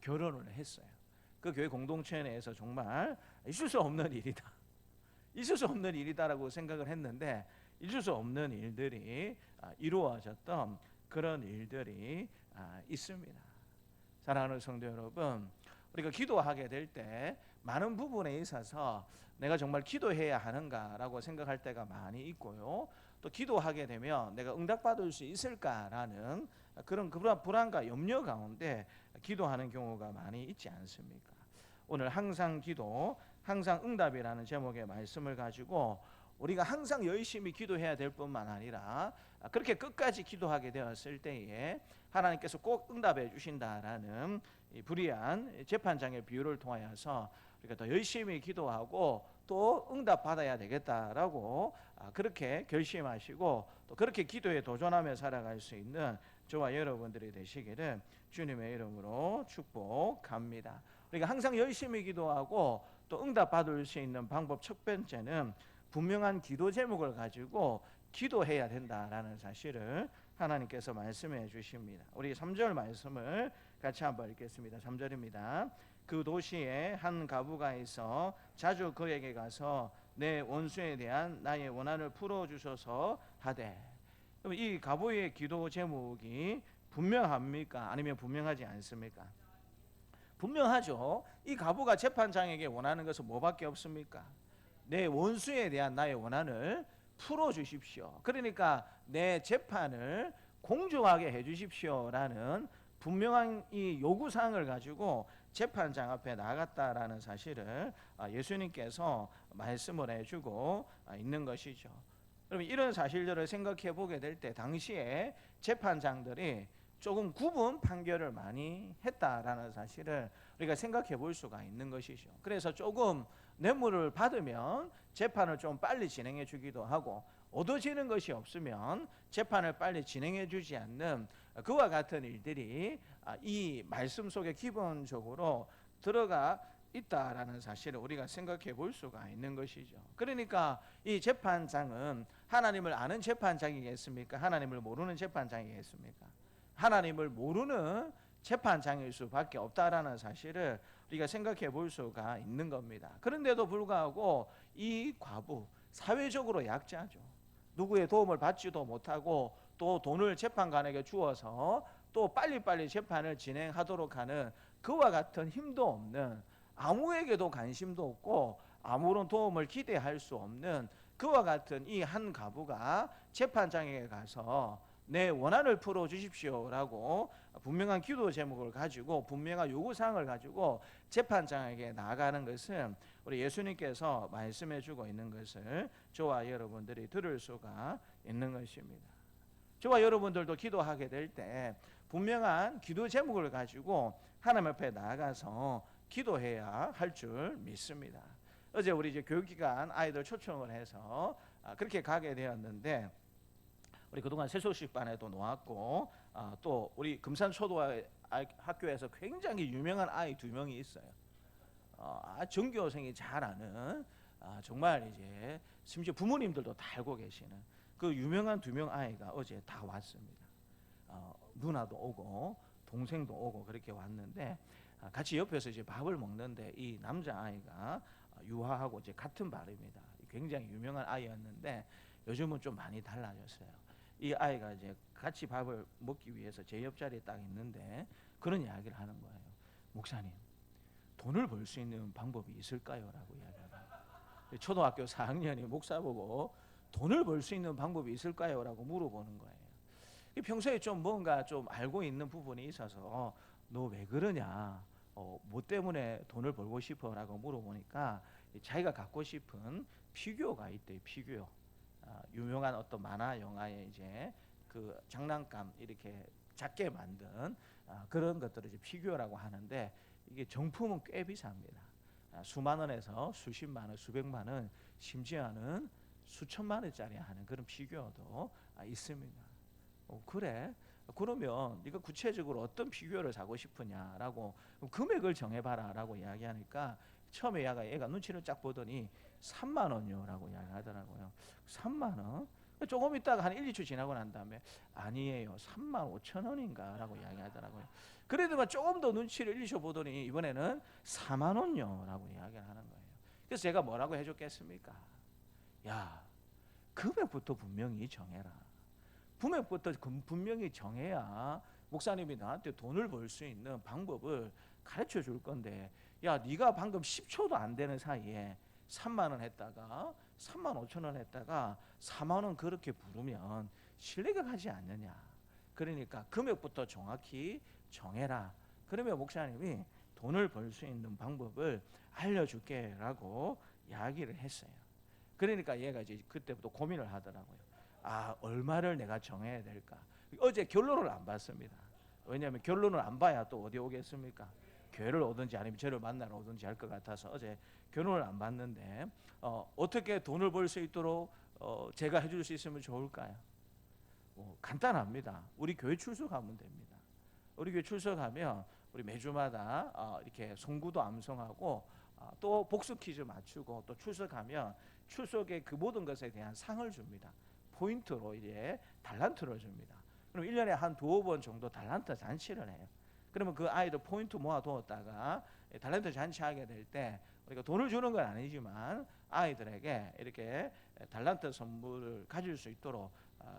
결혼을 했어요. 그 교회 공동체 내에서 정말 있을 수 없는 일이다. 있을 수 없는 일이다라고 생각을 했는데 있을 수 없는 일들이 이루어졌던 그런 일들이 있습니다. 사랑하는 성도 여러분, 우리가 기도하게 될 때 많은 부분에 있어서 내가 정말 기도해야 하는가라고 생각할 때가 많이 있고요. 또 기도하게 되면 내가 응답받을 수 있을까라는 그런 불안과 염려 가운데 기도하는 경우가 많이 있지 않습니까? 오늘 항상 기도, 항상 응답이라는 제목의 말씀을 가지고 우리가 항상 열심히 기도해야 될 뿐만 아니라 그렇게 끝까지 기도하게 되었을 때에 하나님께서 꼭 응답해 주신다라는 이 불의한 재판장의 비유를 통하여서 우리가 더 열심히 기도하고 또 응답 받아야 되겠다라고 그렇게 결심하시고 또 그렇게 기도에 도전하며 살아갈 수 있는 저와 여러분들이 되시기를 주님의 이름으로 축복합니다. 우리가 항상 열심히 기도하고 또 응답 받을 수 있는 방법 첫 번째는 분명한 기도 제목을 가지고 기도해야 된다라는 사실을 하나님께서 말씀해 주십니다. 우리 3절 말씀을 같이 한번 읽겠습니다. 3절입니다. 그 도시에 한 과부가 있어 자주 그에게 가서 내 원수에 대한 나의 원한을 풀어주소서 하되. 이 과부의 기도 제목이 분명합니까? 아니면 분명하지 않습니까? 분명하죠. 이 과부가 재판장에게 원하는 것은 뭐밖에 없습니까? 내 원수에 대한 나의 원한을 풀어주십시오. 그러니까 내 재판을 공정하게 해주십시오라는 분명한 이 요구사항을 가지고 재판장 앞에 나갔다라는 사실을 예수님께서 말씀을 해주고 있는 것이죠. 그러면 이런 사실들을 생각해 보게 될 때 당시에 재판장들이 조금 구분 판결을 많이 했다라는 사실을 우리가 생각해 볼 수가 있는 것이죠. 그래서 조금 뇌물을 받으면 재판을 좀 빨리 진행해 주기도 하고 얻어지는 것이 없으면 재판을 빨리 진행해 주지 않는 그와 같은 일들이 이 말씀 속에 기본적으로 들어가 있다라는 사실을 우리가 생각해 볼 수가 있는 것이죠. 그러니까 이 재판장은 하나님을 아는 재판장이겠습니까? 하나님을 모르는 재판장이겠습니까? 하나님을 모르는 재판장일 수밖에 없다라는 사실을 우리가 생각해 볼 수가 있는 겁니다. 그런데도 불구하고 이 과부 사회적으로 약자죠. 누구의 도움을 받지도 못하고 또 돈을 재판관에게 주어서 또 빨리빨리 재판을 진행하도록 하는 그와 같은 힘도 없는, 아무에게도 관심도 없고 아무런 도움을 기대할 수 없는 그와 같은 이 한 과부가 재판장에게 가서 내 원한을 풀어 주십시오라고 분명한 기도 제목을 가지고 분명한 요구사항을 가지고 재판장에게 나아가는 것은 우리 예수님께서 말씀해 주고 있는 것을 저와 여러분들이 들을 수가 있는 것입니다. 저와 여러분들도 기도하게 될 때 분명한 기도 제목을 가지고 하나님 앞에 나아가서 기도해야 할 줄 믿습니다. 어제 우리 이제 교육기관 아이들 초청을 해서 그렇게 가게 되었는데 우리 그동안 새소식반에도 놓았고 또 우리 금산초등학교에서 굉장히 유명한 아이 2명이 있어요. 전교생이 잘 아는 정말 이제 심지어 부모님들도 다 알고 계시는 그 유명한 두 명 아이가 어제 다 왔습니다. 누나도 오고 동생도 오고 그렇게 왔는데 같이 옆에서 이제 밥을 먹는데 이 남자 아이가 유아하고 이제 같은 발입니다. 굉장히 유명한 아이였는데 요즘은 좀 많이 달라졌어요. 이 아이가 이제 같이 밥을 먹기 위해서 제 옆자리에 딱 있는데 그런 이야기를 하는 거예요. 목사님, 돈을 벌 수 있는 방법이 있을까요? 라고 이야기하더라고요. 초등학교 4학년이 목사 보고 돈을 벌 수 있는 방법이 있을까요? 라고 물어보는 거예요. 평소에 좀 뭔가 좀 알고 있는 부분이 있어서 너 왜 그러냐, 뭐 때문에 돈을 벌고 싶어? 라고 물어보니까 자기가 갖고 싶은 피규어가 있대요. 피규어. 유명한 어떤 만화 영화에 이제 그 장난감 이렇게 작게 만든 그런 것들을 이제 피규어라고 하는데 이게 정품은 꽤 비쌉니다. 수만 원에서 수십만 원, 수백만 원, 심지어는 수천만 원짜리 하는 그런 피규어도 있습니다. 그래? 그러면 네가 구체적으로 어떤 피규어를 사고 싶으냐라고 금액을 정해봐라 라고 이야기하니까 처음에 얘가 눈치를 쫙 보더니 3만 원요라고 이야기하더라고요. 3만 원? 조금 있다가 한 1, 2초 지나고 난 다음에 아니에요, 3만 5천 원인가 라고 이야기하더라고요. 그래도 조금 더 눈치를 1, 2초 보더니 이번에는 4만 원요 라고 이야기를 하는 거예요. 그래서 제가 뭐라고 해줬겠습니까? 야, 금액부터 분명히 정해라. 금액부터 분명히 정해야 목사님이 나한테 돈을 벌 수 있는 방법을 가르쳐 줄 건데, 야, 네가 방금 10초도 안 되는 사이에 3만 원 했다가 3만 5천 원 했다가 4만 원 그렇게 부르면 신뢰가 가지 않느냐. 그러니까 금액부터 정확히 정해라. 그러면 목사님이 돈을 벌 수 있는 방법을 알려줄게 라고 이야기를 했어요. 그러니까 얘가 이제 그때부터 고민을 하더라고요. 얼마를 내가 정해야 될까? 어제 결론을 안 봤습니다. 왜냐하면 결론을 안 봐야 또 어디 오겠습니까? 교회를 오든지 아니면 저를 만나러 오든지 할 것 같아서 어제 결론을 안 봤는데 어떻게 돈을 벌 수 있도록 제가 해줄 수 있으면 좋을까요? 간단합니다. 우리 교회 출석하면 됩니다. 우리 교회 출석하면 우리 매주마다 이렇게 송구도 암송하고 또 복수 퀴즈 맞추고 또 출석하면 출석의 그 모든 것에 대한 상을 줍니다. 포인트로 이제 달란트를 줍니다. 그럼 1년에 한 두어 번 정도 달란트 잔치를 해요. 그러면 그 아이들 포인트 모아두었다가 달란트 잔치하게 될 때 우리가 돈을 주는 건 아니지만 아이들에게 이렇게 달란트 선물을 가질 수 있도록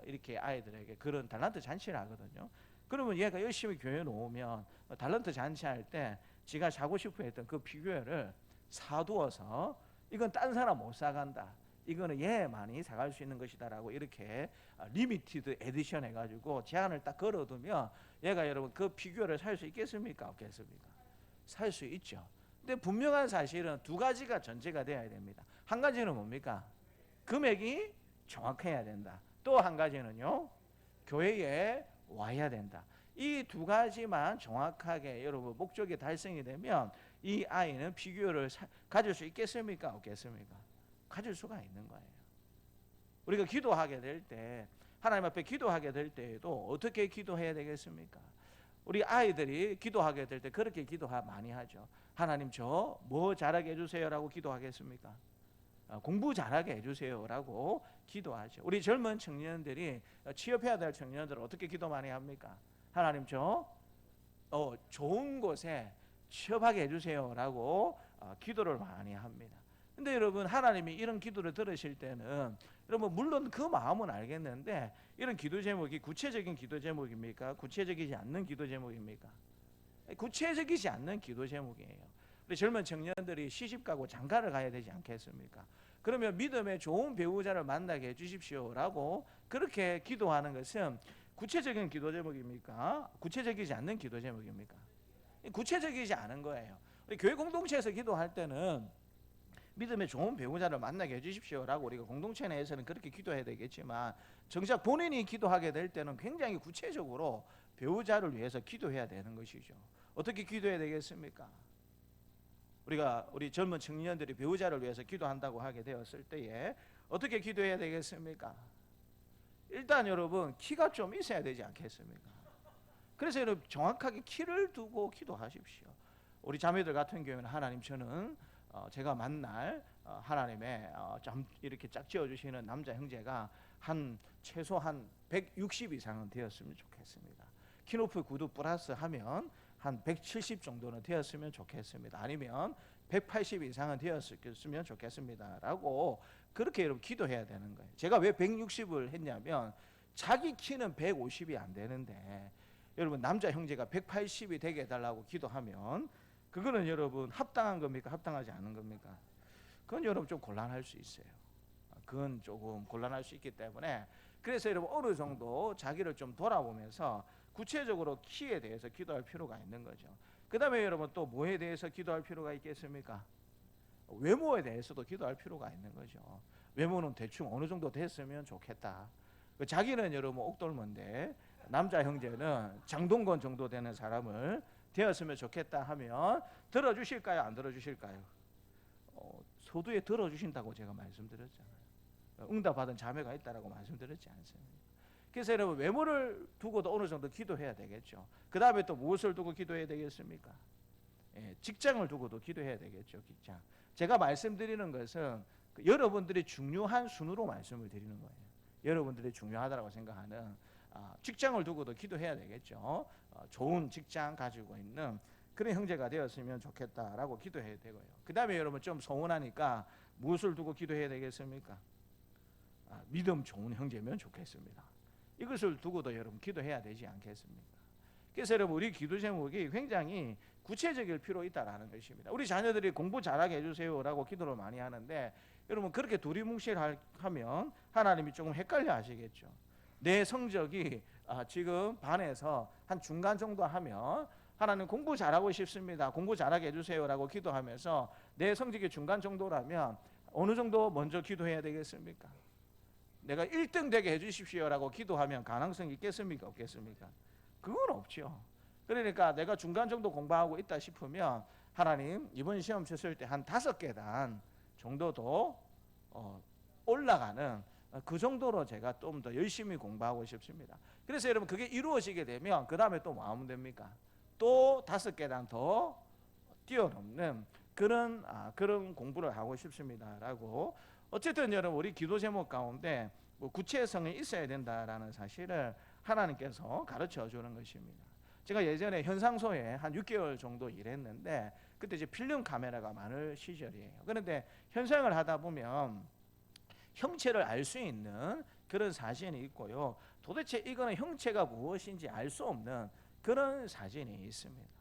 이렇게 아이들에게 그런 달란트 잔치를 하거든요. 그러면 얘가 열심히 교회에 놓으면 달란트 잔치할 때 지가 사고 싶어 했던 그 피규어를 사두어서 이건 딴 사람 못 사간다, 이거는 얘만이 사갈 수 있는 것이다라고 이렇게 리미티드 에디션 해가지고 제한을 딱 걸어두면 얘가 여러분 그 피규어를 살 수 있겠습니까? 없겠습니까? 살 수 있죠. 근데 분명한 사실은 두 가지가 전제가 되어야 됩니다. 한 가지는 뭡니까? 금액이 정확해야 된다. 또 한 가지는요, 교회에 와야 된다. 이 두 가지만 정확하게 여러분 목적이 달성이 되면 이 아이는 피규어를 가질 수 있겠습니까? 없겠습니까? 가질 수가 있는 거예요. 우리가 기도하게 될 때, 하나님 앞에 기도하게 될 때에도 어떻게 기도해야 되겠습니까? 우리 아이들이 기도하게 될 때 그렇게 기도 많이 하죠. 하나님 저 뭐 잘하게 해주세요라고 기도하겠습니까? 공부 잘하게 해주세요라고 기도하죠. 우리 젊은 청년들이 취업해야 될 청년들은 어떻게 기도 많이 합니까? 하나님 저 좋은 곳에 취업하게 해주세요라고 기도를 많이 합니다. 근데 여러분, 하나님이 이런 기도를 들으실 때는 여러분 물론 그 마음은 알겠는데 이런 기도 제목이 구체적인 기도 제목입니까? 구체적이지 않는 기도 제목입니까? 구체적이지 않는 기도 제목이에요. 우리 젊은 청년들이 시집가고 장가를 가야 되지 않겠습니까? 그러면 믿음의 좋은 배우자를 만나게 해주십시오라고 그렇게 기도하는 것은 구체적인 기도 제목입니까? 구체적이지 않는 기도 제목입니까? 구체적이지 않은 거예요. 우리 교회 공동체에서 기도할 때는 믿음의 좋은 배우자를 만나게 해주십시오라고 우리가 공동체 내에서는 그렇게 기도해야 되겠지만 정작 본인이 기도하게 될 때는 굉장히 구체적으로 배우자를 위해서 기도해야 되는 것이죠. 어떻게 기도해야 되겠습니까? 우리 젊은 청년들이 배우자를 위해서 기도한다고 하게 되었을 때에 어떻게 기도해야 되겠습니까? 일단 여러분 키가 좀 있어야 되지 않겠습니까? 그래서 여러분 정확하게 키를 두고 기도하십시오. 우리 자매들 같은 경우는 하나님 저는 제가 만날 하나님의 좀 이렇게 짝 지어주시는 남자 형제가 한 최소 한 160 이상은 되었으면 좋겠습니다. 키높이 구두 플러스 하면 한 170 정도는 되었으면 좋겠습니다. 아니면 180 이상은 되었으면 좋겠습니다 라고 그렇게 여러분 기도해야 되는 거예요. 제가 왜 160을 했냐면 자기 키는 150이 안 되는데 여러분 남자 형제가 180이 되게 해달라고 기도하면 그거는 여러분 합당한 겁니까? 합당하지 않은 겁니까? 그건 여러분 좀 곤란할 수 있어요. 그건 조금 곤란할 수 있기 때문에 그래서 여러분 어느 정도 자기를 좀 돌아보면서 구체적으로 키에 대해서 기도할 필요가 있는 거죠. 그 다음에 여러분 또 뭐에 대해서 기도할 필요가 있겠습니까? 외모에 대해서도 기도할 필요가 있는 거죠. 외모는 대충 어느 정도 됐으면 좋겠다. 자기는 여러분 옥돌머인데 남자 형제는 장동건 정도 되는 사람을 되었으면 좋겠다 하면 들어주실까요? 안 들어주실까요? 서두에 들어주신다고 제가 말씀드렸잖아요. 응답받은 자매가 있다라고 말씀드렸지 않습니까? 그래서 여러분 외모를 두고도 어느 정도 기도해야 되겠죠. 그 다음에 또 무엇을 두고 기도해야 되겠습니까? 직장을 두고도 기도해야 되겠죠. 직장. 제가 말씀드리는 것은 여러분들이 중요한 순으로 말씀을 드리는 거예요. 여러분들이 중요하다고 생각하는 직장을 두고도 기도해야 되겠죠. 좋은 직장 가지고 있는 그런 형제가 되었으면 좋겠다라고 기도해야 되고요. 그 다음에 여러분 좀 서운하니까 무엇을 두고 기도해야 되겠습니까? 믿음 좋은 형제면 좋겠습니다. 이것을 두고도 여러분 기도해야 되지 않겠습니까? 그래서 여러분 우리 기도 제목이 굉장히 구체적일 필요 있다라는 것입니다. 우리 자녀들이 공부 잘하게 해주세요라고 기도를 많이 하는데 여러분 그렇게 두리뭉실하면 하나님이 조금 헷갈려 하시겠죠. 내 성적이 지금 반에서 한 중간 정도 하면 하나님 공부 잘하고 싶습니다. 공부 잘하게 해주세요라고 기도하면서 내 성적이 중간 정도라면 어느 정도 먼저 기도해야 되겠습니까? 내가 1등 되게 해주십시오라고 기도하면 가능성이 있겠습니까? 없겠습니까? 그건 없죠. 그러니까 내가 중간 정도 공부하고 있다 싶으면 하나님 이번 시험 쳤을 때 한 5계단 정도도 올라가는 그 정도로 제가 좀 더 열심히 공부하고 싶습니다. 그래서 여러분 그게 이루어지게 되면 그 다음에 또 뭐 하면 됩니까? 또 5계단 더 뛰어넘는 그런 공부를 하고 싶습니다라고. 어쨌든 여러분 우리 기도 제목 가운데 뭐 구체성이 있어야 된다라는 사실을 하나님께서 가르쳐 주는 것입니다. 제가 예전에 현상소에 한 6개월 정도 일했는데 그때 이제 필름 카메라가 많을 시절이에요. 그런데 현상을 하다 보면 형체를 알 수 있는 그런 사진이 있고요. 도대체 이거는 형체가 무엇인지 알 수 없는 그런 사진이 있습니다.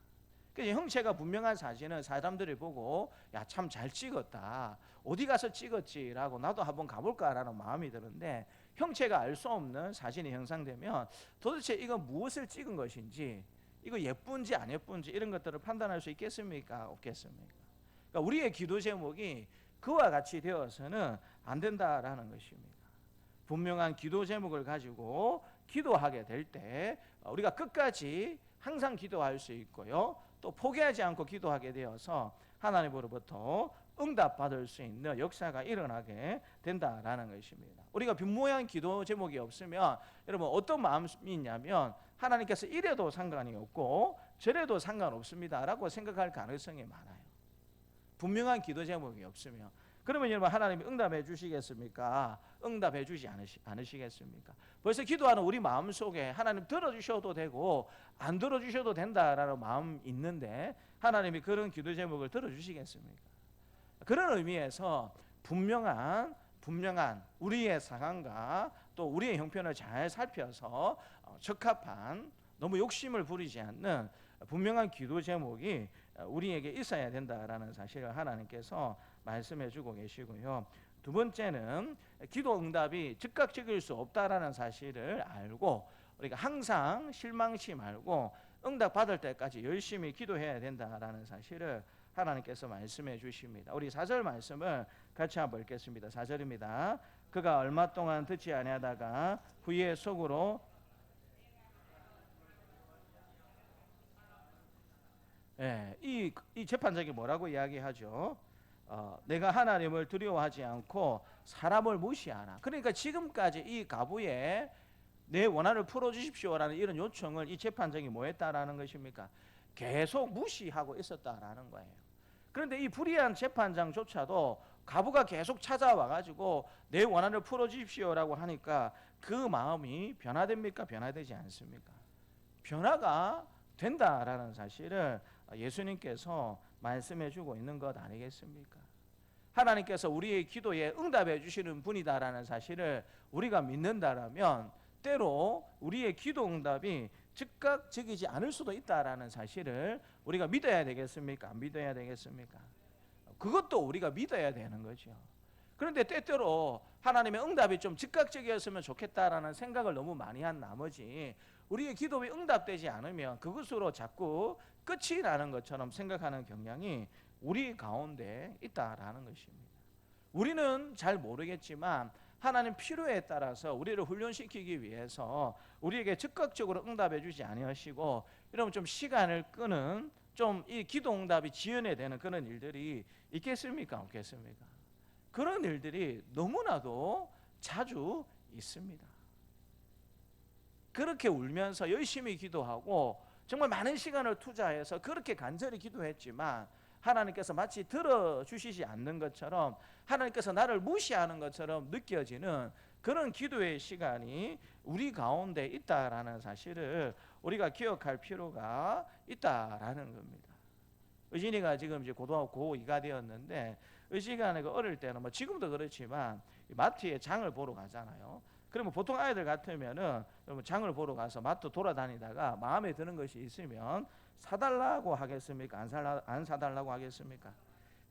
그래서 형체가 분명한 사진은 사람들이 보고 야 참 잘 찍었다. 어디 가서 찍었지라고 나도 한번 가볼까라는 마음이 드는데 형체가 알 수 없는 사진이 형상되면 도대체 이건 무엇을 찍은 것인지 이거 예쁜지 안 예쁜지 이런 것들을 판단할 수 있겠습니까? 없겠습니까? 그러니까 우리의 기도 제목이 그와 같이 되어서는 안 된다라는 것입니다. 분명한 기도 제목을 가지고 기도하게 될 때 우리가 끝까지 항상 기도할 수 있고요. 또 포기하지 않고 기도하게 되어서 하나님으로부터 응답받을 수 있는 역사가 일어나게 된다라는 것입니다. 우리가 분명한 기도 제목이 없으면 여러분 어떤 마음이 있냐면 하나님께서 이래도 상관이 없고 저래도 상관없습니다라고 생각할 가능성이 많아요. 분명한 기도 제목이 없으면. 그러면 여러분 하나님이 응답해 주시겠습니까? 응답해 주지 않으시겠습니까? 벌써 기도하는 우리 마음속에 하나님 들어주셔도 되고 안 들어주셔도 된다라는 마음 있는데 하나님이 그런 기도 제목을 들어주시겠습니까? 그런 의미에서 분명한 우리의 상황과 또 우리의 형편을 잘 살펴서 적합한 너무 욕심을 부리지 않는 분명한 기도 제목이 우리에게 있어야 된다라는 사실을 하나님께서 말씀해 주고 계시고요. 두 번째는 기도 응답이 즉각적일 수 없다라는 사실을 알고 우리가 항상 실망치 말고 응답 받을 때까지 열심히 기도해야 된다라는 사실을 하나님께서 말씀해 주십니다. 우리 4절 말씀을 같이 한번 읽겠습니다. 4절입니다. 그가 얼마 동안 듣지 아니하다가 후에 속으로 이 재판장이 뭐라고 이야기하죠? 내가 하나님을 두려워하지 않고 사람을 무시하나. 그러니까 지금까지 이 가부에 내 원한을 풀어주십시오라는 이런 요청을 이 재판장이 뭐 했다라는 것입니까? 계속 무시하고 있었다라는 거예요. 그런데 이 불의한 재판장조차도 가부가 계속 찾아와 가지고 내 원한을 풀어주십시오라고 하니까 그 마음이 변화됩니까? 변화되지 않습니까? 변화가 된다라는 사실을 예수님께서 말씀해 주고 있는 것 아니겠습니까? 하나님께서 우리의 기도에 응답해 주시는 분이다라는 사실을 우리가 믿는다라면 때로 우리의 기도 응답이 즉각적이지 않을 수도 있다라는 사실을 우리가 믿어야 되겠습니까? 안 믿어야 되겠습니까? 그것도 우리가 믿어야 되는 거죠. 그런데 때때로 하나님의 응답이 좀 즉각적이었으면 좋겠다라는 생각을 너무 많이 한 나머지 우리의 기도에 응답되지 않으면 그것으로 자꾸 끝이 나는 것처럼 생각하는 경향이 우리 가운데 있다라는 것입니다. 우리는 잘 모르겠지만 하나님 필요에 따라서 우리를 훈련시키기 위해서 우리에게 즉각적으로 응답해 주지 아니하시고 이러면 좀 시간을 끄는 좀 이 기도 응답이 지연이 되는 그런 일들이 있겠습니까? 없겠습니까? 그런 일들이 너무나도 자주 있습니다. 그렇게 울면서 열심히 기도하고 정말 많은 시간을 투자해서 그렇게 간절히 기도했지만 하나님께서 마치 들어주시지 않는 것처럼 하나님께서 나를 무시하는 것처럼 느껴지는 그런 기도의 시간이 우리 가운데 있다라는 사실을 우리가 기억할 필요가 있다라는 겁니다. 의진이가 지금 이제 고등학교 고2가 되었는데 의진이가 어릴 때는 뭐 지금도 그렇지만 마트에 장을 보러 가잖아요. 그러면 보통 아이들 같으면은 장을 보러 가서 마트 돌아다니다가 마음에 드는 것이 있으면 사달라고 하겠습니까? 안 사달라고 하겠습니까?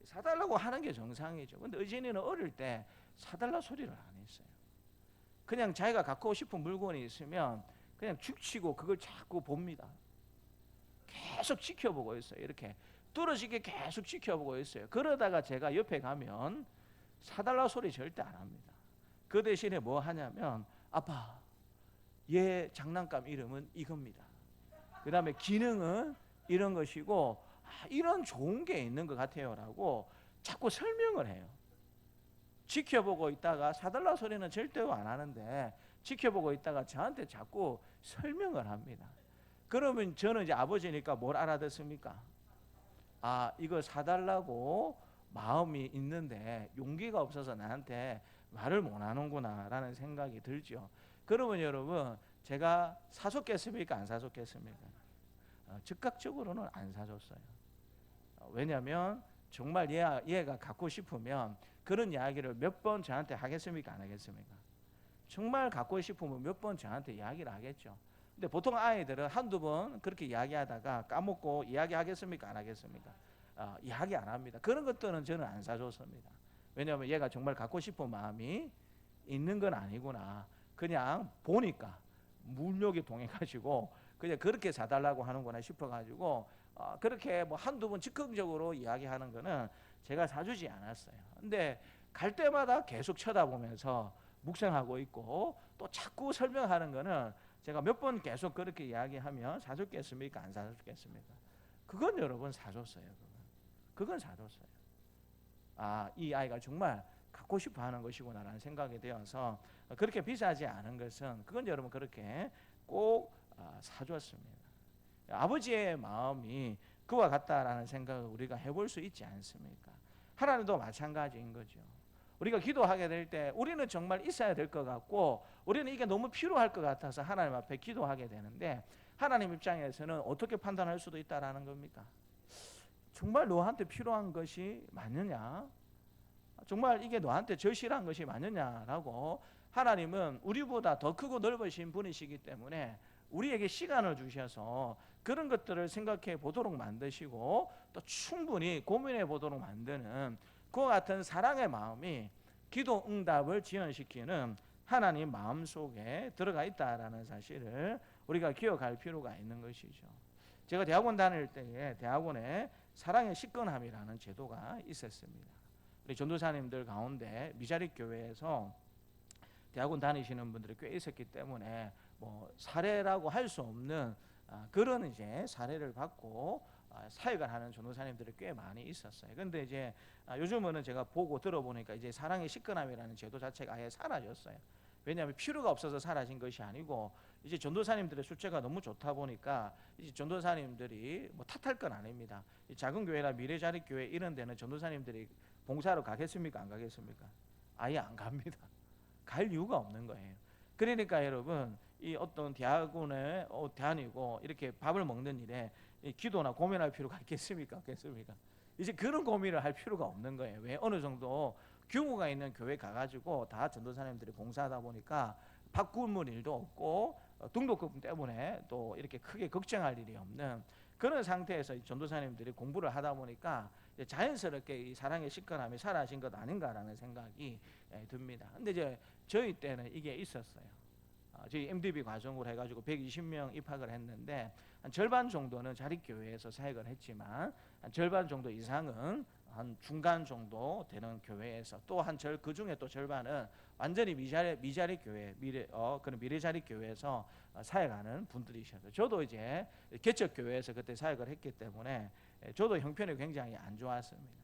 사달라고 하는 게 정상이죠. 근데 의진이는 어릴 때 사달라 소리를 안 했어요. 그냥 자기가 갖고 싶은 물건이 있으면 그냥 죽치고 그걸 자꾸 봅니다. 계속 지켜보고 있어요. 이렇게 뚫어지게 계속 지켜보고 있어요. 그러다가 제가 옆에 가면 사달라 소리 절대 안 합니다. 그 대신에 뭐 하냐면 아빠 얘 장난감 이름은 이겁니다. 그 다음에 기능은 이런 것이고 이런 좋은 게 있는 것 같아요 라고 자꾸 설명을 해요. 지켜보고 있다가 사달라 소리는 절대로 안 하는데 지켜보고 있다가 저한테 자꾸 설명을 합니다. 그러면 저는 이제 아버지니까 뭘 알아듣습니까? 아, 이거 사달라고 마음이 있는데 용기가 없어서 나한테 말을 못 하는구나 라는 생각이 들죠. 그러면 여러분 제가 사줬겠습니까? 안 사줬겠습니까? 즉각적으로는 안 사줬어요. 왜냐하면 정말 얘가 갖고 싶으면 그런 이야기를 몇 번 저한테 하겠습니까? 안 하겠습니까? 정말 갖고 싶으면 몇 번 저한테 이야기를 하겠죠. 근데 보통 아이들은 한두 번 그렇게 이야기하다가 까먹고 이야기하겠습니까? 안 하겠습니까? 이야기 안 합니다. 그런 것들은 저는 안 사줬습니다. 왜냐하면 얘가 정말 갖고 싶은 마음이 있는 건 아니구나. 그냥 보니까 물욕이 동해가지고 그냥 그렇게 사달라고 하는구나 싶어가지고 그렇게 뭐 한두 번 즉흥적으로 이야기하는 거는 제가 사주지 않았어요. 근데 갈 때마다 계속 쳐다보면서 묵상하고 있고 또 자꾸 설명하는 거는 제가 몇 번 계속 그렇게 이야기하면 사줬겠습니까? 안 사줬겠습니까? 그건 여러분 사줬어요. 그건 사줬어요. 이 아이가 정말 갖고 싶어 하는 것이구나라는 생각이 되어서 그렇게 비싸지 않은 것은 그건 여러분 그렇게 꼭 사줬습니다. 아버지의 마음이 그와 같다라는 생각을 우리가 해볼 수 있지 않습니까? 하나님도 마찬가지인 거죠. 우리가 기도하게 될 때 우리는 정말 있어야 될 것 같고 우리는 이게 너무 필요할 것 같아서 하나님 앞에 기도하게 되는데 하나님 입장에서는 어떻게 판단할 수도 있다라는 겁니까? 정말 너한테 필요한 것이 맞느냐? 정말 이게 너한테 절실한 것이 맞느냐라고 하나님은 우리보다 더 크고 넓으신 분이시기 때문에 우리에게 시간을 주셔서 그런 것들을 생각해 보도록 만드시고 또 충분히 고민해 보도록 만드는 그와 같은 사랑의 마음이 기도 응답을 지연시키는 하나님 마음속에 들어가 있다라는 사실을 우리가 기억할 필요가 있는 것이죠. 제가 대학원 다닐 때에 대학원에 사랑의 식근함이라는 제도가 있었습니다. 우리 전도사님들 가운데 미자립 교회에서 대학원 다니시는 분들이 꽤 있었기 때문에 뭐 사례라고 할 수 없는 그런 이제 사례를 받고 사역을 하는 전도사님들이 꽤 많이 있었어요. 근데 이제 요즘은 제가 보고 들어보니까 이제 사랑의 식근함이라는 제도 자체가 아예 사라졌어요. 왜냐하면 필요가 없어서 사라진 것이 아니고 이제 전도사님들의 숫자가 너무 좋다 보니까 이제 전도사님들이 뭐 탓할 건 아닙니다. 이 작은 교회나 미래자립교회 이런 데는 전도사님들이 봉사로 가겠습니까? 안 가겠습니까? 아예 안 갑니다. 갈 이유가 없는 거예요. 그러니까 여러분 이 어떤 대학원에 다니고 이렇게 밥을 먹는 일에 이 기도나 고민할 필요가 있겠습니까? 없겠습니까? 이제 그런 고민을 할 필요가 없는 거예요. 왜? 어느 정도 규모가 있는 교회 가가지고 다 전도사님들이 봉사하다 보니까 밥 굶을 일도 없고 등록금 때문에 또 이렇게 크게 걱정할 일이 없는 그런 상태에서 전도사님들이 공부를 하다 보니까 자연스럽게 이 사랑의 시건함이 사라진 것 아닌가라는 생각이 듭니다. 근데 이제 저희 때는 이게 있었어요. 저희 MDB 과정으로 해가지고 120명 입학을 했는데 한 절반 정도는 자립교회에서 사역을 했지만 한 절반 정도 이상은 한 중간 정도 되는 교회에서 또 한 그 중에 또 절반은 완전히 미자립 교회 그런 미래자립 교회에서 사역하는 분들이셨어요. 저도 이제 개척 교회에서 그때 사역을 했기 때문에 저도 형편이 굉장히 안 좋았습니다.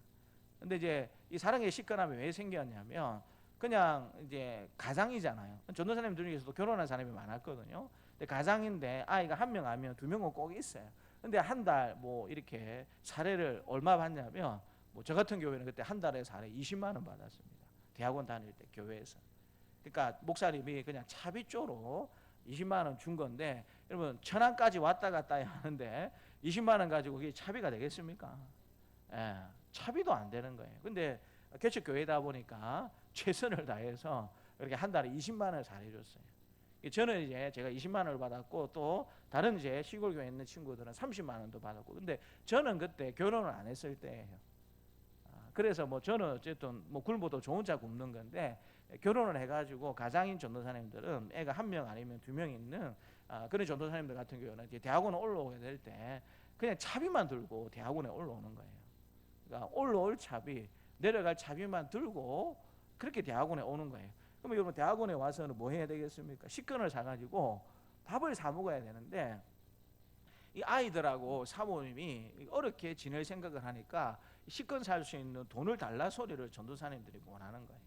근데 이제 이 사랑의 시건함이 왜 생겼냐면 그냥 이제 가장이잖아요. 전도사님 중에서도 결혼한 사람이 많았거든요. 근데 가장인데 아이가 한 명 아니면 두 명은 꼭 있어요. 근데 한 달 뭐 이렇게 사례를 얼마 받냐면 뭐 저 같은 교회는 그때 한 달에 사례 20만 원 받았습니다. 대학원 다닐 때 교회에서. 그러니까 목사님이 그냥 차비조로 20만 원 준 건데 여러분 천안까지 왔다 갔다 하는데 20만 원 가지고 그게 차비가 되겠습니까? 예, 차비도 안 되는 거예요. 근데 개척 교회다 보니까 최선을 다해서 이렇게 한 달에 20만 원을 잘해줬어요. 저는 이제 제가 20만 원을 받았고 또 다른 이제 시골 교회에 있는 친구들은 30만 원도 받았고, 근데 저는 그때 결혼을 안 했을 때예요. 그래서 뭐 저는 어쨌든 뭐 굶어도 좋은 자 굶는 건데 결혼을 해가지고 가장인 전도사님들은 애가 한 명 아니면 두 명 있는 그런 전도사님들 같은 경우는 이제 대학원에 올라오게 될 때 그냥 차비만 들고 대학원에 올라오는 거예요. 그러니까 올라올 차비, 내려갈 차비만 들고 그렇게 대학원에 오는 거예요. 그러면 여러분 대학원에 와서는 뭐 해야 되겠습니까? 식권을 사가지고 밥을 사 먹어야 되는데 이 아이들하고 사모님이 어렵게 지낼 생각을 하니까 식권 살 수 있는 돈을 달라 소리를 전도사님들이 원하는 거예요.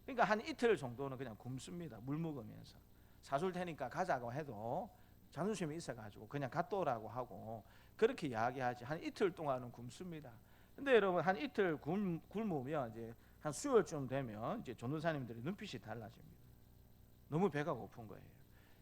그러니까 한 이틀 정도는 그냥 굶습니다. 물 먹으면서 사줄 테니까 가자고 해도 자존심이 있어가지고 그냥 갔다 오라고 하고 그렇게 이야기하지 한 이틀 동안은 굶습니다. 근데 여러분 한 이틀 굶으면 이제 한 수요일쯤 되면 이제 전도사님들이 눈빛이 달라집니다. 너무 배가 고픈 거예요.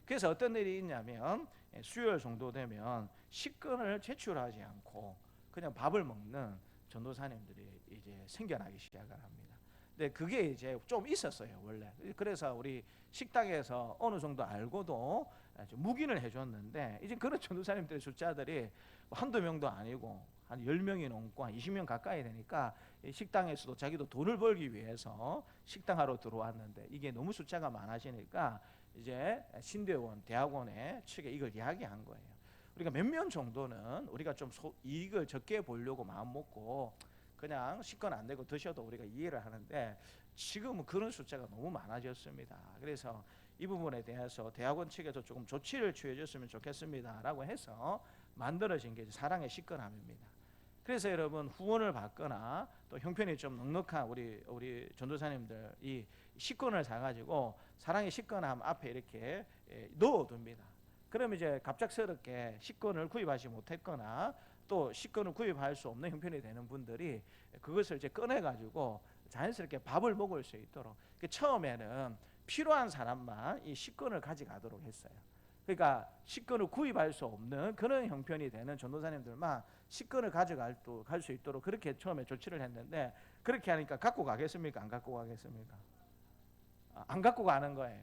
그래서 어떤 일이 있냐면 수요일 정도 되면 식권을 제출하지 않고 그냥 밥을 먹는 전도사님들이 이제 생겨나기 시작을 합니다. 근데 그게 이제 좀 있었어요 원래. 그래서 우리 식당에서 어느 정도 알고도 묵인을 해줬는데 이제 그런 전도사님들의 숫자들이 한두 명도 아니고 한 10명이 넘고 한 20명 가까이 되니까 식당에서도 자기도 돈을 벌기 위해서 식당하러 들어왔는데 이게 너무 숫자가 많아지니까 이제 신대원 대학원의 측에 이걸 이야기한 거예요. 우리가 몇 명 정도는 우리가 좀 이익을 적게 보려고 마음 먹고 그냥 식권 안 내고 드셔도 우리가 이해를 하는데 지금은 그런 숫자가 너무 많아졌습니다. 그래서 이 부분에 대해서 대학원 측에서 조금 조치를 취해줬으면 좋겠습니다라고 해서 만들어진 게 사랑의 식권함입니다. 그래서 여러분 후원을 받거나 또 형편이 좀 넉넉한 우리 전도사님들 이 식권을 사가지고 사랑의 식권함 앞에 이렇게 넣어둡니다. 그러면 이제 갑작스럽게 식권을 구입하지 못했거나 또 식권을 구입할 수 없는 형편이 되는 분들이 그것을 이제 꺼내가지고 자연스럽게 밥을 먹을 수 있도록 처음에는 필요한 사람만 이 식권을 가져가도록 했어요. 그러니까 식권을 구입할 수 없는 그런 형편이 되는 전도사님들만 식권을 가져갈 수 있도록 그렇게 처음에 조치를 했는데 그렇게 하니까 갖고 가겠습니까? 안 갖고 가겠습니까? 안 갖고 가는 거예요.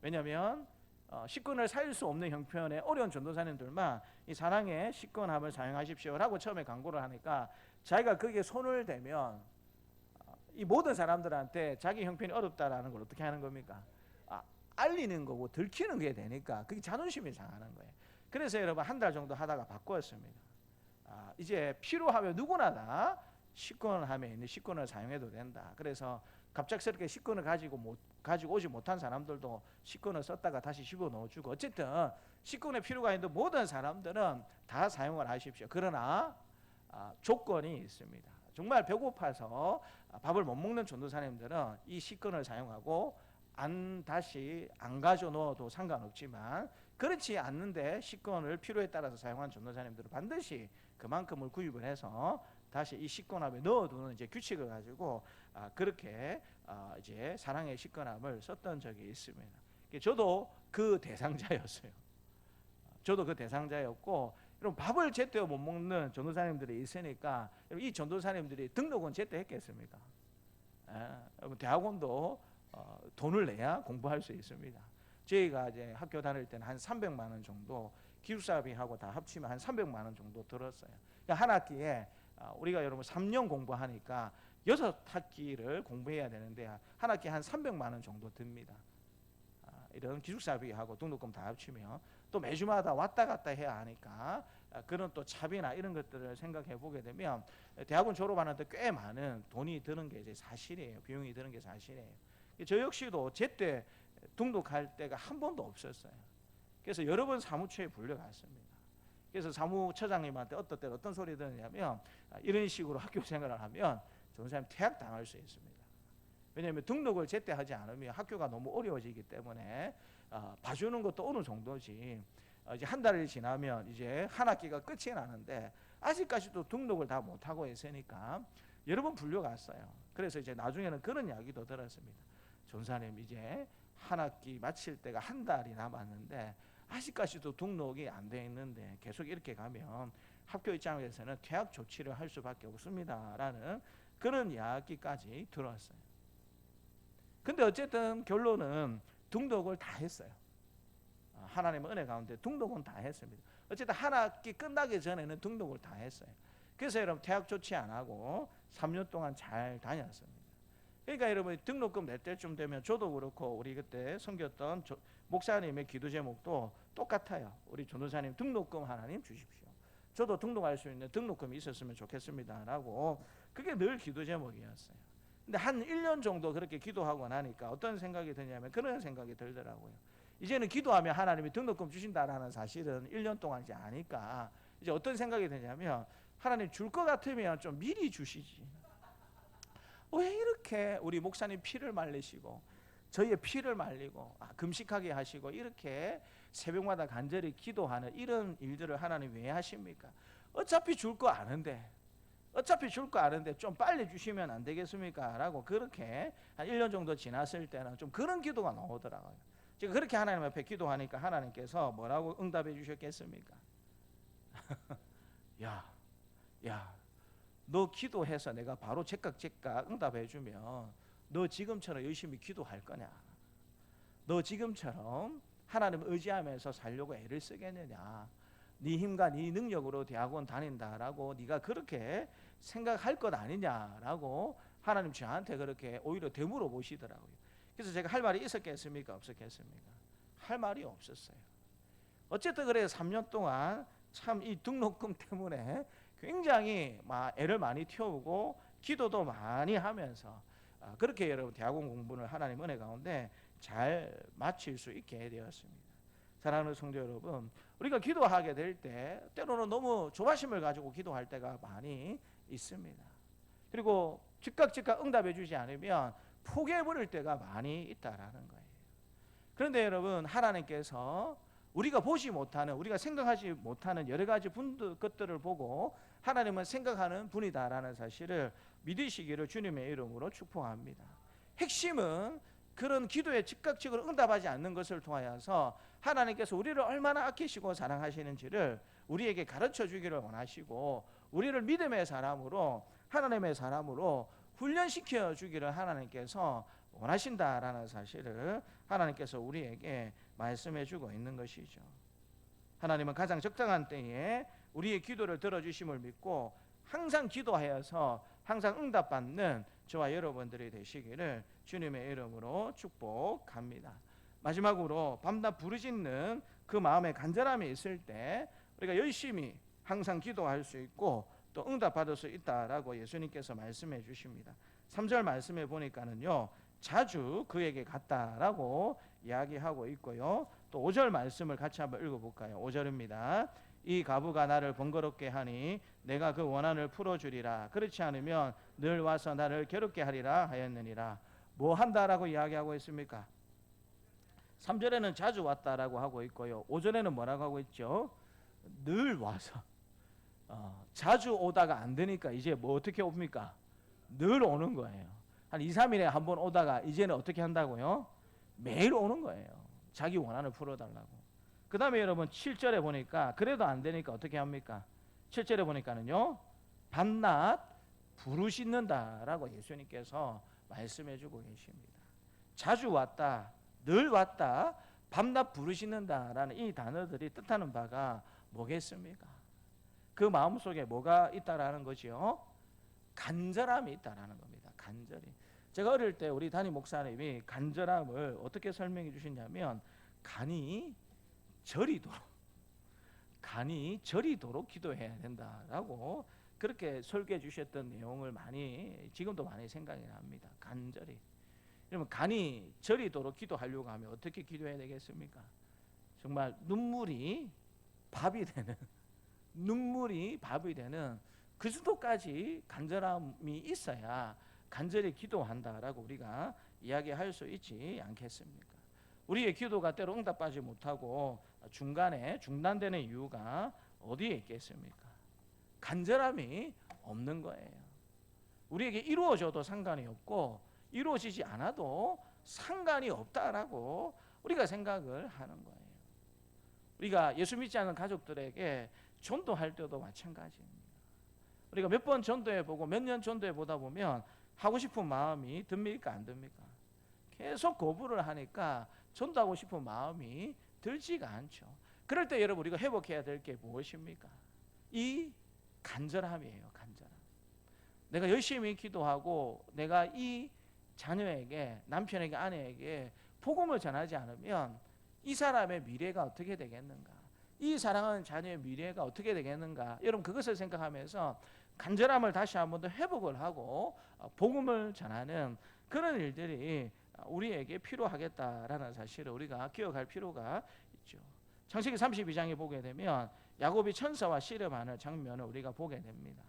왜냐하면 식권을 살 수 없는 형편의 어려운 전도사님들만 이 사랑의 식권함을 사용하십시오라고 처음에 광고를 하니까 자기가 거기에 손을 대면 이 모든 사람들한테 자기 형편이 어렵다라는 걸 어떻게 하는 겁니까? 알리는 거고 들키는 게 되니까 그게 자존심이 상하는 거예요. 그래서 여러분 한 달 정도 하다가 바꾸었습니다. 이제 필요하면 누구나 다 식권함에 있는 식권을 사용해도 된다. 그래서 갑작스럽게 식권을 가지고 오지 못한 사람들도 식권을 썼다가 다시 집어 넣어주고 어쨌든 식권의 필요가 있는 모든 사람들은 다 사용을 하십시오. 그러나 조건이 있습니다. 정말 배고파서 밥을 못 먹는 전도사님들은 이 식권을 사용하고 다시 안 가져 넣어도 상관없지만 그렇지 않는데 식권을 필요에 따라서 사용한 전도사님들은 반드시 그만큼을 구입을 해서 다시 이 식권함에 넣어두는 이제 규칙을 가지고 그렇게 이제 사랑의 식권함을 썼던 적이 있습니다. 저도 그 대상자였어요. 저도 그 대상자였고, 여러분 밥을 제때 못 먹는 전도사님들이 있으니까 이 전도사님들이 등록은 제때 했겠습니까? 여러분 대학원도 돈을 내야 공부할 수 있습니다. 저희가 이제 학교 다닐 때는 한 300만 원 정도 기숙사비하고 다 합치면 한 300만 원 정도 들었어요. 그러니까 한 학기에 우리가 여러분 3년 공부하니까 6학기를 공부해야 되는데 한 학기에 한 300만 원 정도 듭니다. 이런 기숙사비하고 등록금 다 합치면 또 매주마다 왔다 갔다 해야 하니까 그런 또 차비나 이런 것들을 생각해 보게 되면 대학원 졸업하는데 꽤 많은 돈이 드는 게 이제 사실이에요. 비용이 드는 게 사실이에요. 저 역시도 제때 등록할 때가 한 번도 없었어요. 그래서 여러 번 사무처에 불려갔습니다. 그래서 사무처장님한테 어떤 때 어떤 소리 듣느냐면 이런 식으로 학교 생활을 하면 전도사님 퇴학당할 수 있습니다. 왜냐하면 등록을 제때 하지 않으면 학교가 너무 어려워지기 때문에 봐주는 것도 어느 정도지 이제 한 달이 지나면 이제 한 학기가 끝이 나는데 아직까지도 등록을 다 못하고 있으니까 여러 번 불려갔어요. 그래서 이제 나중에는 그런 이야기도 들었습니다. 전사님 이제 한 학기 마칠 때가 한 달이 남았는데 아직까지도 등록이 안 돼 있는데 계속 이렇게 가면 학교 입장에서는 퇴학 조치를 할 수밖에 없습니다 라는 그런 이야기까지 들었어요. 근데 어쨌든 결론은 등록을 다 했어요. 하나님의 은혜 가운데 등록은 다 했습니다. 어쨌든 한 학기 끝나기 전에는 등록을 다 했어요. 그래서 여러분 퇴학 조치 안 하고 3년 동안 잘 다녔습니다. 그러니까 여러분 등록금 낼 때쯤 되면 저도 그렇고 우리 그때 섬겼던 목사님의 기도 제목도 똑같아요. 우리 전도사님 등록금 하나님 주십시오. 저도 등록할 수 있는 등록금이 있었으면 좋겠습니다 라고 그게 늘 기도 제목이었어요. 근데 한 1년 정도 그렇게 기도하고 나니까 어떤 생각이 드냐면 그런 생각이 들더라고요. 이제는 기도하면 하나님이 등록금 주신다라는 사실은 1년 동안 이제 아니까 이제 어떤 생각이 드냐면 하나님 줄 것 같으면 좀 미리 주시지. 왜 이렇게 우리 목사님 피를 말리시고 저희의 피를 말리고 금식하게 하시고 이렇게 새벽마다 간절히 기도하는 이런 일들을 하나님 왜 하십니까? 어차피 줄 거 아는데 좀 빨리 주시면 안 되겠습니까? 라고 그렇게 한 1년 정도 지났을 때는 좀 그런 기도가 나오더라고요. 제가 그렇게 하나님 앞에 기도하니까 하나님께서 뭐라고 응답해 주셨겠습니까? 야, 너 기도해서 내가 바로 제깍 응답해 주면 너 지금처럼 열심히 기도할 거냐? 너 지금처럼 하나님 의지하면서 살려고 애를 쓰겠느냐? 네 힘과 네 능력으로 대학원 다닌다라고 네가 그렇게 생각할 것 아니냐라고 하나님 저한테 그렇게 오히려 되물어 보시더라고요. 그래서 제가 할 말이 있었겠습니까? 없었겠습니까? 할 말이 없었어요. 어쨌든 그래서 3년 동안 참 이 등록금 때문에 굉장히 애를 많이 태우고 기도도 많이 하면서 그렇게 여러분 대학원 공부를 하나님 은혜 가운데 잘 마칠 수 있게 되었습니다. 사랑하는 성도 여러분, 우리가 기도하게 될 때 때로는 너무 조바심을 가지고 기도할 때가 많이 있습니다. 그리고 즉각 응답해 주지 않으면 포기해버릴 때가 많이 있다라는 거예요. 그런데 여러분 하나님께서 우리가 보지 못하는 우리가 생각하지 못하는 여러 가지 것들을 보고 하나님은 생각하는 분이다라는 사실을 믿으시기를 주님의 이름으로 축복합니다. 핵심은 그런 기도에 즉각적으로 응답하지 않는 것을 통하여서 하나님께서 우리를 얼마나 아끼시고 사랑하시는지를 우리에게 가르쳐 주기를 원하시고 우리를 믿음의 사람으로 하나님의 사람으로 훈련시켜 주기를 하나님께서 원하신다라는 사실을 하나님께서 우리에게 말씀해 주고 있는 것이죠. 하나님은 가장 적당한 때에 우리의 기도를 들어주심을 믿고 항상 기도하여서 항상 응답받는 저와 여러분들이 되시기를 주님의 이름으로 축복합니다. 마지막으로 밤낮 부르짖는 그 마음의 간절함이 있을 때 우리가 열심히 항상 기도할 수 있고 또 응답받을 수 있다라고 예수님께서 말씀해 주십니다. 3절 말씀에 보니까는요 자주 그에게 갔다라고 이야기하고 있고요. 또 5절 말씀을 같이 한번 읽어볼까요? 5절입니다. 이 과부가 나를 번거롭게 하니 내가 그 원한을 풀어주리라. 그렇지 않으면 늘 와서 나를 괴롭게 하리라 하였느니라. 뭐 한다라고 이야기하고 있습니까? 3절에는 자주 왔다라고 하고 있고요. 5절에는 뭐라고 하고 있죠? 늘 와서. 자주 오다가 안 되니까 이제 뭐 어떻게 옵니까? 늘 오는 거예요. 한 2, 3일에 한 번 오다가 이제는 어떻게 한다고요? 매일 오는 거예요. 자기 원한을 풀어달라고. 그 다음에 여러분 7절에 보니까 그래도 안 되니까 어떻게 합니까? 7절에 보니까는요, 밤낮 부르짖는다라고 예수님께서 말씀해주고 계십니다. 자주 왔다, 늘 왔다, 밤낮 부르짖는다라는 이 단어들이 뜻하는 바가 뭐겠습니까? 그 마음속에 뭐가 있다라는 거죠? 간절함이 있다라는 겁니다. 간절히. 제가 어릴 때 우리 담임 목사님이 간절함을 어떻게 설명해 주셨냐면, 간이 저리도록 기도해야 된다라고 그렇게 설교해 주셨던 내용을 지금도 많이 생각이 납니다. 간절히. 그러면 간이 저리도록 기도하려고 하면 어떻게 기도해야 되겠습니까? 정말 눈물이 밥이 되는 그 정도까지 간절함이 있어야 간절히 기도한다라고 우리가 이야기할 수 있지 않겠습니까? 우리의 기도가 때로 응답받지 못하고 중간에 중단되는 이유가 어디에 있겠습니까? 간절함이 없는 거예요. 우리에게 이루어져도 상관이 없고 이루어지지 않아도 상관이 없다라고 우리가 생각을 하는 거예요. 우리가 예수 믿지 않는 가족들에게 전도할 때도 마찬가지입니다. 우리가 몇 번 전도해보고 몇 년 전도해보다 보면 하고 싶은 마음이 듭니까 안 듭니까? 계속 거부를 하니까 전도하고 싶은 마음이 들지가 않죠. 그럴 때 여러분 우리가 회복해야 될 게 무엇입니까? 이 간절함이에요. 간절함. 내가 열심히 기도하고 내가 이 자녀에게, 남편에게, 아내에게 복음을 전하지 않으면 이 사람의 미래가 어떻게 되겠는가? 이 사랑하는 자녀의 미래가 어떻게 되겠는가? 여러분 그것을 생각하면서 간절함을 다시 한번 더 회복을 하고 복음을 전하는 그런 일들이 우리에게 필요하겠다라는 사실을 우리가 기억할 필요가 있죠. 창세기 32장에 보게 되면 야곱이 천사와 씨름하는 장면을 우리가 보게 됩니다.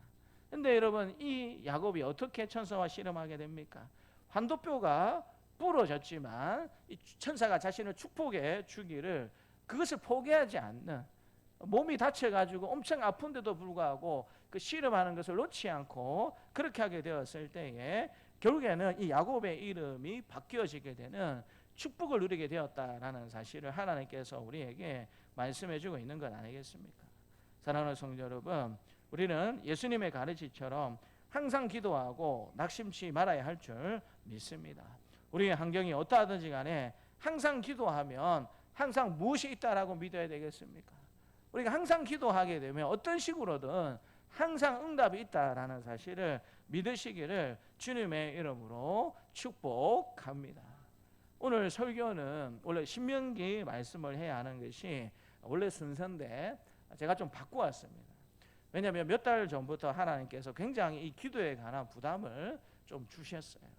근데 여러분 이 야곱이 어떻게 천사와 씨름하게 됩니까? 환도뼈가 부러졌지만 이 천사가 자신을 축복해 주기를 그것을 포기하지 않는, 몸이 다쳐가지고 엄청 아픈데도 불구하고 그 씨름하는 것을 놓지 않고 그렇게 하게 되었을 때에 결국에는 이 야곱의 이름이 바뀌어지게 되는 축복을 누리게 되었다라는 사실을 하나님께서 우리에게 말씀해주고 있는 것 아니겠습니까? 사랑하는 성도 여러분, 우리는 예수님의 가르치처럼 항상 기도하고 낙심치 말아야 할 줄 믿습니다. 우리의 환경이 어떠하든지 간에 항상 기도하면 항상 무엇이 있다라고 믿어야 되겠습니까? 우리가 항상 기도하게 되면 어떤 식으로든 항상 응답이 있다라는 사실을 믿으시기를 주님의 이름으로 축복합니다. 오늘 설교는 원래 신명기 말씀을 해야 하는 것이 원래 순서인데 제가 좀 바꾸었습니다. 왜냐하면 몇 달 전부터 하나님께서 굉장히 이 기도에 관한 부담을 좀 주셨어요.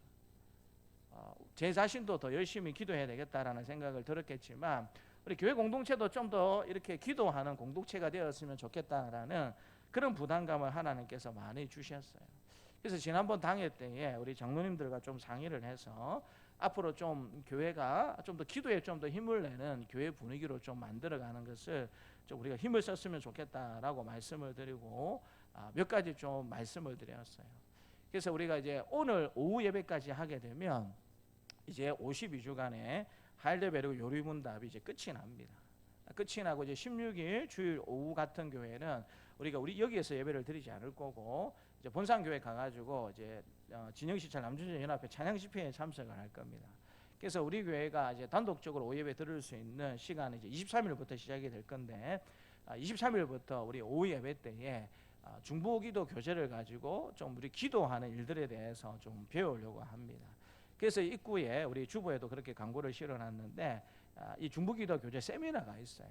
제 자신도 더 열심히 기도해야 되겠다라는 생각을 들었겠지만 우리 교회 공동체도 좀 더 이렇게 기도하는 공동체가 되었으면 좋겠다라는 그런 부담감을 하나님께서 많이 주셨어요. 그래서 지난번 당회 때에 우리 장로님들과 좀 상의를 해서 앞으로 좀 교회가 좀 더 기도에 좀 더 힘을 내는 교회 분위기로 좀 만들어가는 것을 좀 우리가 힘을 썼으면 좋겠다라고 말씀을 드리고 몇 가지 좀 말씀을 드렸어요. 그래서 우리가 이제 오늘 오후 예배까지 하게 되면 이제 52주간의 할례배로 요리문답이 이제 끝이 납니다. 끝이 나고 이제 16일 주일 오후 같은 교회는 우리 여기에서 예배를 드리지 않을 거고 이제 본산교회 가가지고 이제 진영시찰 남준전 연합회 찬양 집회에 참석을 할 겁니다. 그래서 우리 교회가 이제 단독적으로 오후 예배 들을 수 있는 시간은 이제 23일부터 시작이 될 건데 23일부터 우리 오후 예배 때에 중보기도 교재를 가지고 좀 우리 기도하는 일들에 대해서 좀 배우려고 합니다. 그래서 입구에 우리 주보에도 그렇게 광고를 실어놨는데 이 중보기도 교재 세미나가 있어요.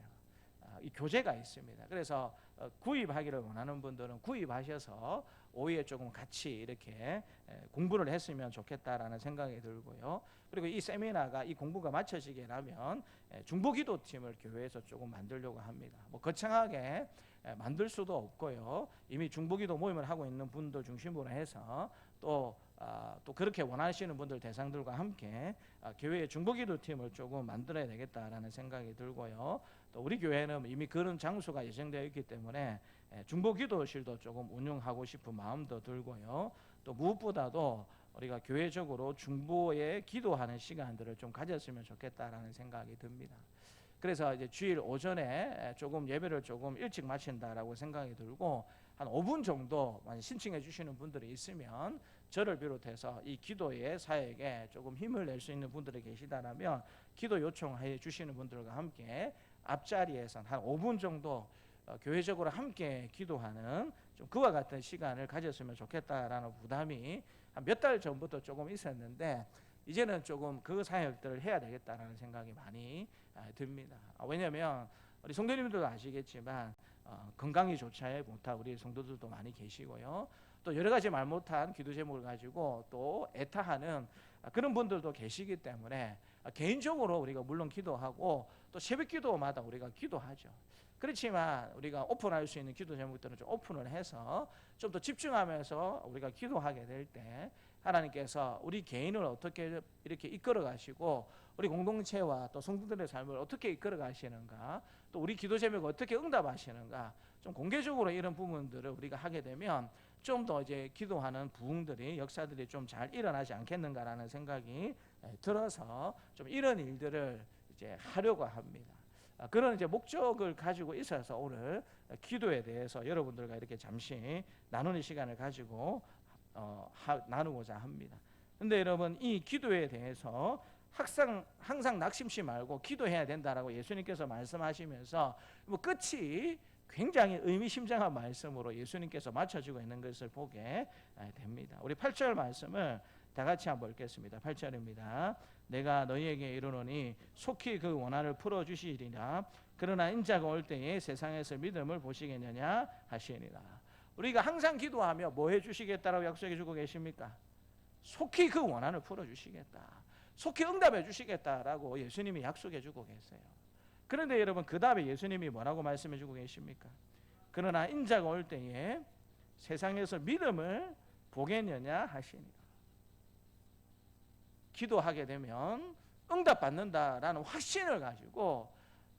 이 교재가 있습니다. 그래서 구입하기를 원하는 분들은 구입하셔서 오후에 조금 같이 이렇게 공부를 했으면 좋겠다라는 생각이 들고요. 그리고 이 세미나가 이 공부가 마쳐지게 되면 중보기도팀을 교회에서 조금 만들려고 합니다. 뭐 거창하게 만들 수도 없고요. 이미 중보기도 모임을 하고 있는 분들 중심으로 해서 또 그렇게 원하시는 분들 대상들과 함께 교회의 중보기도팀을 조금 만들어야 되겠다라는 생각이 들고요. 또 우리 교회는 이미 그런 장소가 예정되어 있기 때문에 중보기도실도 조금 운영하고 싶은 마음도 들고요. 또 무엇보다도 우리가 교회적으로 중보에 기도하는 시간들을 좀 가졌으면 좋겠다라는 생각이 듭니다. 그래서 이제 주일 오전에 조금 예배를 조금 일찍 마친다라고 생각이 들고 한 5분 정도 신청해 주시는 분들이 있으면 저를 비롯해서 이 기도의 사역에 조금 힘을 낼 수 있는 분들이 계시다라면 기도 요청해 주시는 분들과 함께 앞자리에서 한 5분 정도 교회적으로 함께 기도하는 좀 그와 같은 시간을 가졌으면 좋겠다라는 부담이 한 몇 달 전부터 조금 있었는데 이제는 조금 그 사역들을 해야 되겠다라는 생각이 많이 듭니다. 왜냐하면 우리 성도님들도 아시겠지만 건강이 좋지 못한 우리 성도들도 많이 계시고요. 또 여러 가지 말 못한 기도 제목을 가지고 또 애타하는 그런 분들도 계시기 때문에 개인적으로 우리가 물론 기도하고 또 새벽 기도마다 우리가 기도하죠. 그렇지만 우리가 오픈할 수 있는 기도 제목들은 좀 오픈을 해서 좀 더 집중하면서 우리가 기도하게 될 때 하나님께서 우리 개인을 어떻게 이렇게 이끌어 가시고 우리 공동체와 또 성도들의 삶을 어떻게 이끌어 가시는가, 또 우리 기도 제목을 어떻게 응답하시는가, 좀 공개적으로 이런 부분들을 우리가 하게 되면 좀 더 이제 기도하는 부흥들이 역사들이 좀 잘 일어나지 않겠는가라는 생각이 들어서 좀 이런 일들을 이제 하려고 합니다. 그런 이제 목적을 가지고 있어서 오늘 기도에 대해서 여러분들과 이렇게 잠시 나누는 시간을 가지고 나누고자 합니다. 근데 여러분 이 기도에 대해서 항상 낙심치 말고 기도해야 된다라고 예수님께서 말씀하시면서 뭐 끝이 굉장히 의미심장한 말씀으로 예수님께서 맞춰지고 있는 것을 보게 됩니다. 우리 8절 말씀을 다 같이 한번 읽겠습니다. 8절입니다. 내가 너희에게 이르노니 속히 그 원한을 풀어주시리라. 그러나 인자가 올 때에 세상에서 믿음을 보시겠느냐 하시니라. 우리가 항상 기도하며 뭐 해주시겠다라고 약속해 주고 계십니까? 속히 그 원한을 풀어주시겠다, 속히 응답해 주시겠다라고 예수님이 약속해 주고 계세요. 그런데 여러분 그 다음에 예수님이 뭐라고 말씀해 주고 계십니까? 그러나 인자가 올 때에 세상에서 믿음을 보겠느냐 하시니라. 기도하게 되면 응답받는다라는 확신을 가지고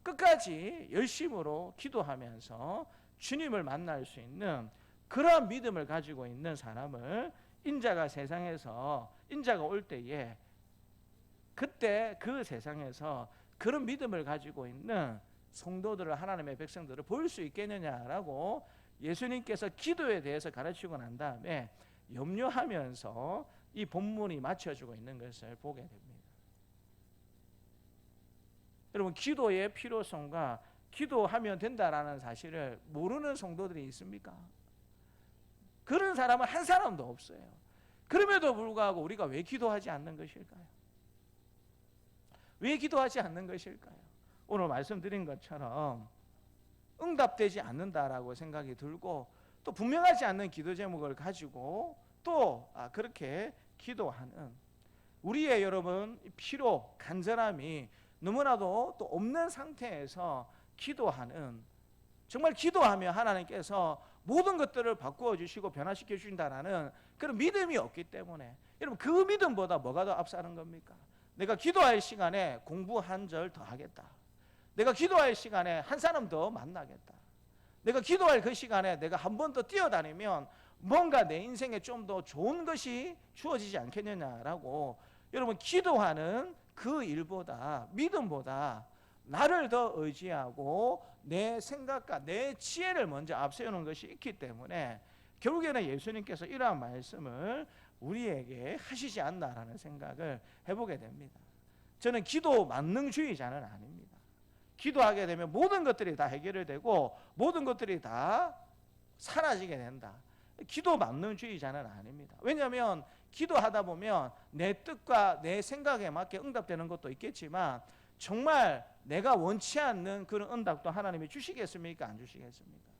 끝까지 열심으로 기도하면서 주님을 만날 수 있는 그러한 믿음을 가지고 있는 사람을 인자가 올 때에 그때 그 세상에서 그런 믿음을 가지고 있는 성도들을, 하나님의 백성들을 볼 수 있겠느냐라고 예수님께서 기도에 대해서 가르치고 난 다음에 염려하면서 이 본문이 맞춰주고 있는 것을 보게 됩니다. 여러분 기도의 필요성과 기도하면 된다라는 사실을 모르는 성도들이 있습니까? 그런 사람은 한 사람도 없어요. 그럼에도 불구하고 우리가 왜 기도하지 않는 것일까요? 왜 기도하지 않는 것일까요? 오늘 말씀드린 것처럼 응답되지 않는다라고 생각이 들고 또 분명하지 않는 기도 제목을 가지고 또 그렇게 기도하는 우리의 여러분 필요, 간절함이 너무나도 또 없는 상태에서 기도하는, 정말 기도하며 하나님께서 모든 것들을 바꾸어 주시고 변화시켜 주신다라는 그런 믿음이 없기 때문에 여러분 그 믿음보다 뭐가 더 앞서는 겁니까? 내가 기도할 시간에 공부 한 절 더 하겠다, 내가 기도할 시간에 한 사람 더 만나겠다, 내가 기도할 그 시간에 내가 한 번 더 뛰어다니면 뭔가 내 인생에 좀 더 좋은 것이 주어지지 않겠느냐라고 여러분 기도하는 그 일보다, 믿음보다 나를 더 의지하고 내 생각과 내 지혜를 먼저 앞세우는 것이 있기 때문에 결국에는 예수님께서 이러한 말씀을 우리에게 하시지 않나라는 생각을 해보게 됩니다. 저는 기도 만능주의자는 아닙니다. 기도하게 되면 모든 것들이 다 해결이 되고 모든 것들이 다 사라지게 된다, 기도 만능주의자는 아닙니다. 왜냐하면 기도하다 보면 내 뜻과 내 생각에 맞게 응답되는 것도 있겠지만 정말 내가 원치 않는 그런 응답도 하나님이 주시겠습니까? 안 주시겠습니까?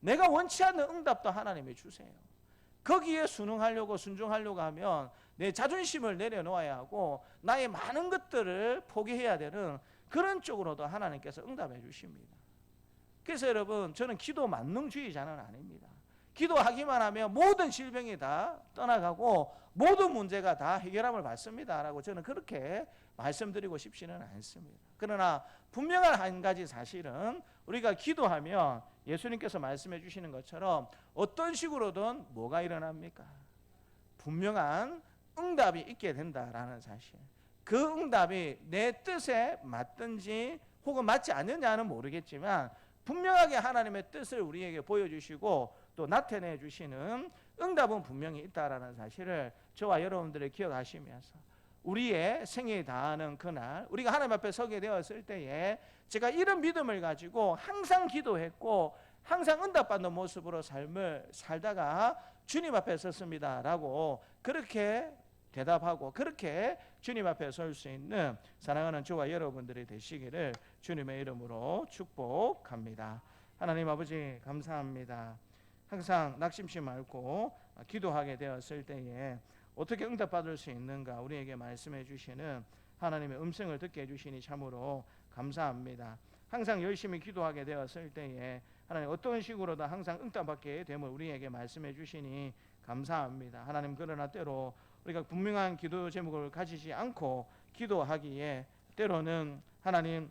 내가 원치 않는 응답도 하나님이 주세요. 거기에 순종하려고 하면 내 자존심을 내려놓아야 하고 나의 많은 것들을 포기해야 되는 그런 쪽으로도 하나님께서 응답해 주십니다. 그래서 여러분 저는 기도 만능주의자는 아닙니다. 기도하기만 하면 모든 질병이 다 떠나가고 모든 문제가 다 해결함을 받습니다라고 저는 그렇게 말씀드리고 싶지는 않습니다. 그러나 분명한 한 가지 사실은 우리가 기도하면 예수님께서 말씀해 주시는 것처럼 어떤 식으로든 뭐가 일어납니까? 분명한 응답이 있게 된다라는 사실. 그 응답이 내 뜻에 맞든지 혹은 맞지 않느냐는 모르겠지만 분명하게 하나님의 뜻을 우리에게 보여주시고 또 나타내 주시는 응답은 분명히 있다라는 사실을 저와 여러분들이 기억하시면서 우리의 생에 다하는 그날 우리가 하나님 앞에 서게 되었을 때에 제가 이런 믿음을 가지고 항상 기도했고 항상 응답받는 모습으로 삶을 살다가 주님 앞에 섰습니다라고 그렇게 대답하고 그렇게 주님 앞에 설 수 있는 사랑하는 저와 여러분들이 되시기를 주님의 이름으로 축복합니다. 하나님 아버지 감사합니다. 항상 낙심치 말고 기도하게 되었을 때에 어떻게 응답받을 수 있는가 우리에게 말씀해 주시는 하나님의 음성을 듣게 해주시니 참으로 감사합니다. 항상 열심히 기도하게 되었을 때에 하나님 어떤 식으로든 항상 응답받게 됨을 우리에게 말씀해 주시니 감사합니다. 하나님 그러나 때로 우리가 분명한 기도 제목을 가지지 않고 기도하기에 때로는 하나님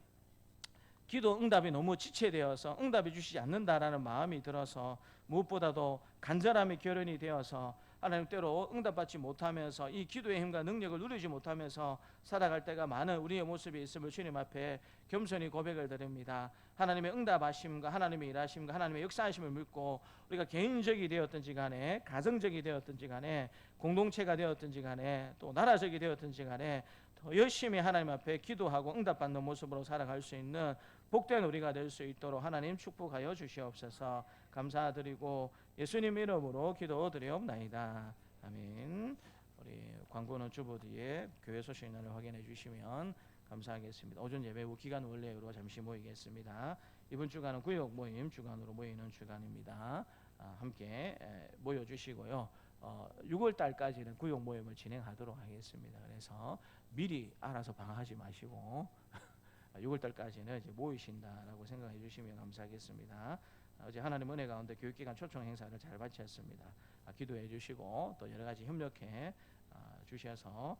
기도 응답이 너무 지체되어서 응답해 주시지 않는다라는 마음이 들어서 무엇보다도 간절함이 결연이 되어서 하나님 때로 응답받지 못하면서 이 기도의 힘과 능력을 누리지 못하면서 살아갈 때가 많은 우리의 모습이 있음을 주님 앞에 겸손히 고백을 드립니다. 하나님의 응답하심과 하나님의 일하심과 하나님의 역사하심을 믿고 우리가 개인적이 되었든지 간에 가정적이 되었든지 간에 공동체가 되었든지 간에 또 나라적이 되었든지 간에 더 열심히 하나님 앞에 기도하고 응답받는 모습으로 살아갈 수 있는 복된 우리가 될 수 있도록 하나님 축복하여 주시옵소서. 감사드리고 예수님 이름으로 기도드리옵나이다. 아멘. 우리 광고는 주보 뒤에 교회 소식란을 확인해 주시면 감사하겠습니다. 오전 예배 후 기간 원래로 잠시 모이겠습니다. 이번 주간은 구역 모임 주간으로 모이는 주간입니다. 함께 모여주시고요. 6월 달까지는 구역 모임을 진행하도록 하겠습니다. 그래서 미리 알아서 방황하지 마시고 6월 달까지는 이제 모이신다라고 생각해 주시면 감사하겠습니다. 어제 하나님 은혜 가운데 교육기관 초청 행사를 잘 마쳤습니다. 기도해 주시고 또 여러 가지 협력해 주셔서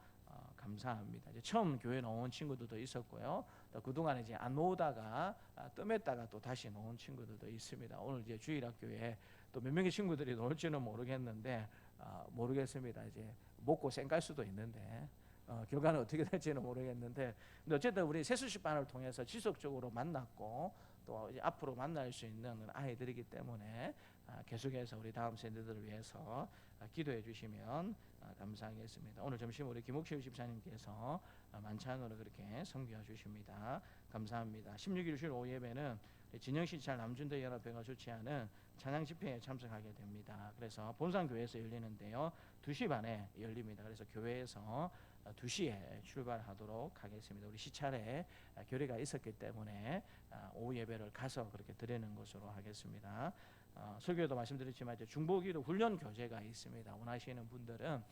감사합니다. 이제 처음 교회 나온 친구들도 있었고요. 또 그동안 이제 안 오다가 뜸했다가 또 다시 나온 친구들도 있습니다. 오늘 이제 주일학교에 또 몇 명의 친구들이 놀지는 모르겠는데 모르겠습니다. 이제 먹고 쌩갈 수도 있는데 결과는 어떻게 될지는 모르겠는데 근데 어쨌든 우리 세수식반을 통해서 지속적으로 만났고 또 이제 앞으로 만날 수 있는 아이들이기 때문에 계속해서 우리 다음 세대들을 위해서 기도해 주시면 감사하겠습니다. 오늘 점심 우리 김옥실 집사님께서 만찬으로 그렇게 섬겨 주십니다. 감사합니다. 16일 주일 오후 예배는 진영시찰 남준대 연합회가 주최하는 찬양 집회에 참석하게 됩니다. 그래서 본산교회에서 열리는데요. 2시 반에 열립니다. 그래서 교회에서 2시에 출발하도록 하겠습니다. 우리 시찰에 교례가 있었기 때문에 오후 예배를 가서 그렇게 드리는 것으로 하겠습니다. 설교에도 말씀드렸지만 이제 중보기도 훈련 교재가 있습니다. 원하시는 분들은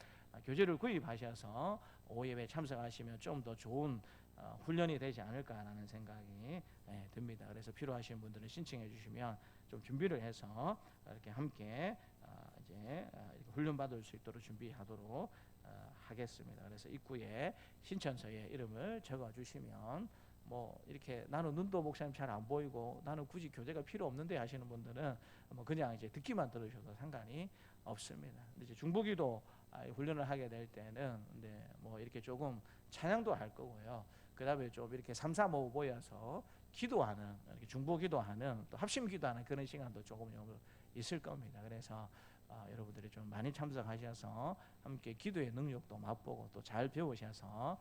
교재를 구입하셔서 오후 예배에 참석하시면 좀 더 좋은 훈련이 되지 않을까라는 생각이 듭니다. 그래서 필요하신 분들은 신청해 주시면 좀 준비를 해서 이렇게 함께 이제 훈련 받을 수 있도록 준비하도록 하겠습니다. 그래서 입구에 신천서에 이름을 적어 주시면 뭐 이렇게 나는 눈도 목사님 잘 안 보이고 나는 굳이 교재가 필요 없는데 하시는 분들은 뭐 그냥 이제 듣기만 들으셔도 상관이 없습니다. 근데 이제 중보기도 훈련을 하게 될 때는 근데 뭐 이렇게 조금 찬양도 할 거고요. 그다음에 좀 이렇게 3, 4, 5 모여서 기도하는 이렇게 중보 기도하는 또 합심 기도하는 그런 시간도 조금 있을 겁니다. 그래서 여러분들이 좀 많이 참석하셔서 함께 기도의 능력도 맛보고 또 잘 배우셔서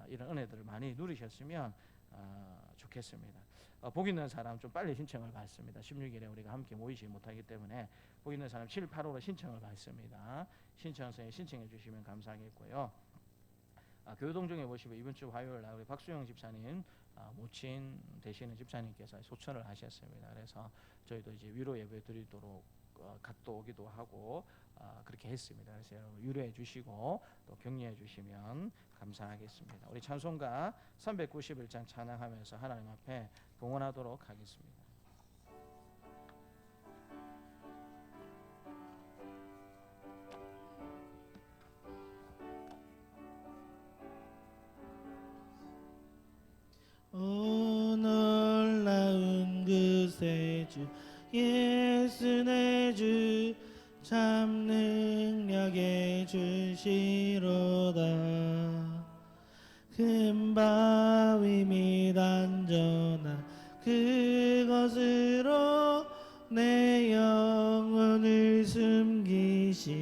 이런 은혜들을 많이 누리셨으면 좋겠습니다. 복 있는 사람 좀 빨리 신청을 받습니다. 16일에 우리가 함께 모이지 못하기 때문에 복 있는 사람 7, 8호로 신청을 받습니다. 신청서에 신청해 주시면 감사하겠고요. 교회동정에 보시면 이번 주 화요일 날 우리 박수영 집사님 모친 되시는 집사님께서 소천을 하셨습니다. 그래서 저희도 이제 위로 예배 드리도록 각도 오기도 하고 그렇게 했습니다. 그래서 여러분 위로해 주시고 또 격려해 주시면 감사하겠습니다. 우리 찬송가 391장 찬양하면서 하나님 앞에 봉헌하도록 하겠습니다. 주 예수 내 주 참 능력의 주시로다. 큰 바위 및 안전한 그것으로 내 영혼을 숨기시네.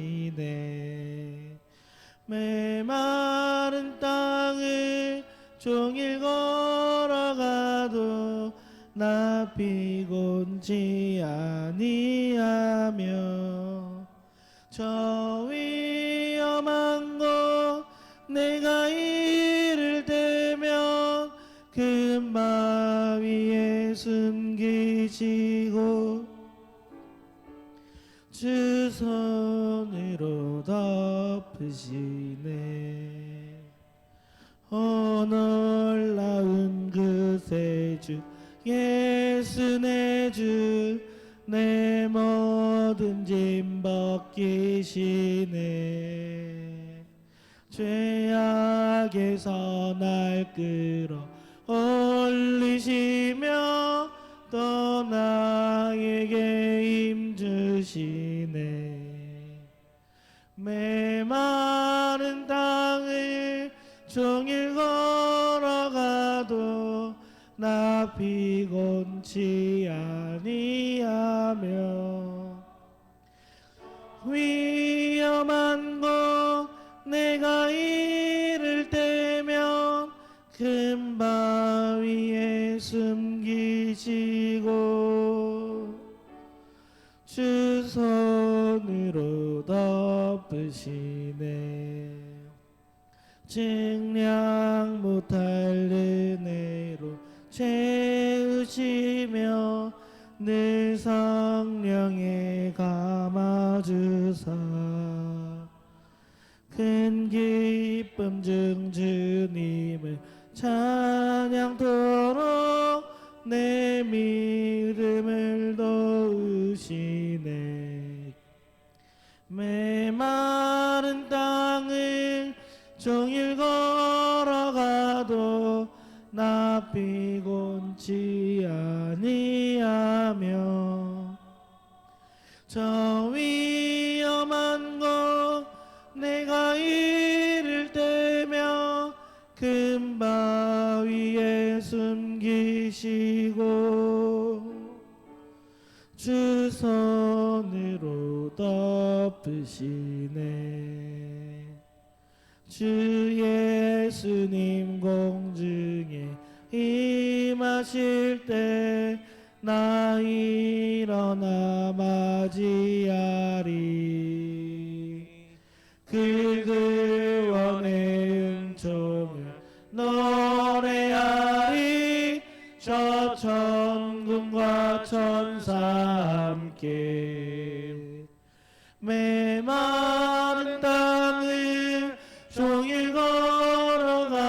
메마른 땅을 종일 걸어가도 나 피곤치 아니하며 저 위험한 곳 내가 이를 때면 큰 바위에 숨기시고 주 손으로 덮으시네. 놀라운 그새 주 예수 내 주 내 모든 짐 벗기시네. 죄악에서 날 끌어 올리시며 또 나에게 힘 주시네. 메마른 땅을 종일 걸어가도 나 피곤치 아니하며 위험한 곳 내가 이를 때면 큰 바위에 숨기시고 주 손으로 덮으시네. 증량 못할 은혜로 채우시며 늘 성령에 감아주사 큰 기쁨 중 주님을 찬양토록 내 믿음을 도우시네. 메마른 땅을 종일 걸어가도 나 피곤치 아니하며 저 위험한 곳 내가 이를 때면 큰 바위에 숨기시고 주 손으로 덮으시네. 주 예수님 공중에 임하실 때 나 일어나 맞이하리. 그 구원의 은총을 노래하리. 저 천군과 천사 함께 메마른 땅을 종일 걸어가도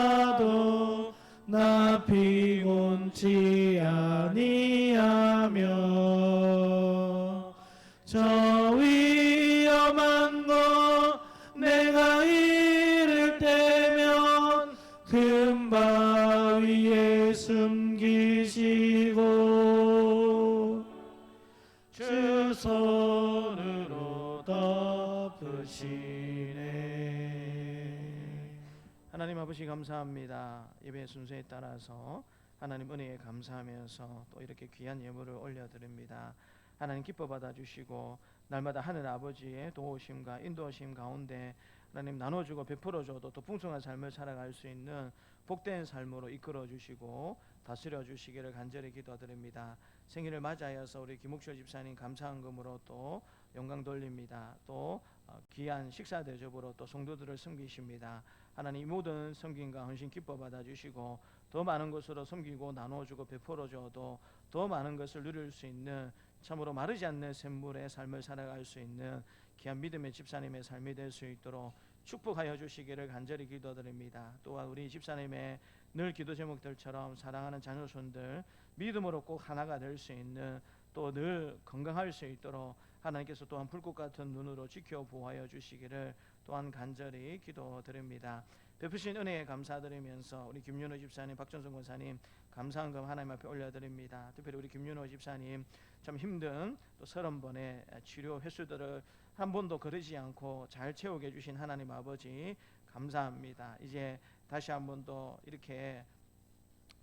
나 피곤치 아니하며 저 위험한 곳 내가 이를 때면 큰 바위에 숨기시고 주 손으로 덮으시네. 하나님 아버지 감사합니다. 예배 순서에 따라서 하나님 은혜에 감사하면서 또 이렇게 귀한 예물을 올려드립니다. 하나님 기뻐 받아주시고 날마다 하늘 아버지의 도우심과 인도하심 가운데 하나님 나눠주고 베풀어줘도 또 풍성한 삶을 살아갈 수 있는 복된 삶으로 이끌어주시고 다스려주시기를 간절히 기도드립니다. 생일을 맞이하여서 우리 김옥철 집사님 감사한금으로 또 영광 돌립니다. 또 귀한 식사 대접으로 또 성도들을 섬기십니다. 하나님 이 모든 섬김과 헌신 기뻐 받아주시고 더 많은 것으로 섬기고 나눠주고 베풀어줘도 더 많은 것을 누릴 수 있는 참으로 마르지 않는 샘물의 삶을 살아갈 수 있는 귀한 믿음의 집사님의 삶이 될 수 있도록 축복하여 주시기를 간절히 기도드립니다. 또한 우리 집사님의 늘 기도 제목들처럼 사랑하는 자녀손들 믿음으로 꼭 하나가 될 수 있는 또 늘 건강할 수 있도록 하나님께서 또한 불꽃 같은 눈으로 지켜 보호하여 주시기를 또한 간절히 기도드립니다. 베푸신 은혜에 감사드리면서 우리 김윤호 집사님, 박전성 권사님 감사한금 하나님 앞에 올려드립니다. 특별히 우리 김윤호 집사님 참 힘든 또 30번의 치료 횟수들을 한 번도 거르지 않고 잘 채우게 해주신 하나님 아버지 감사합니다. 이제 다시 한 번 더 이렇게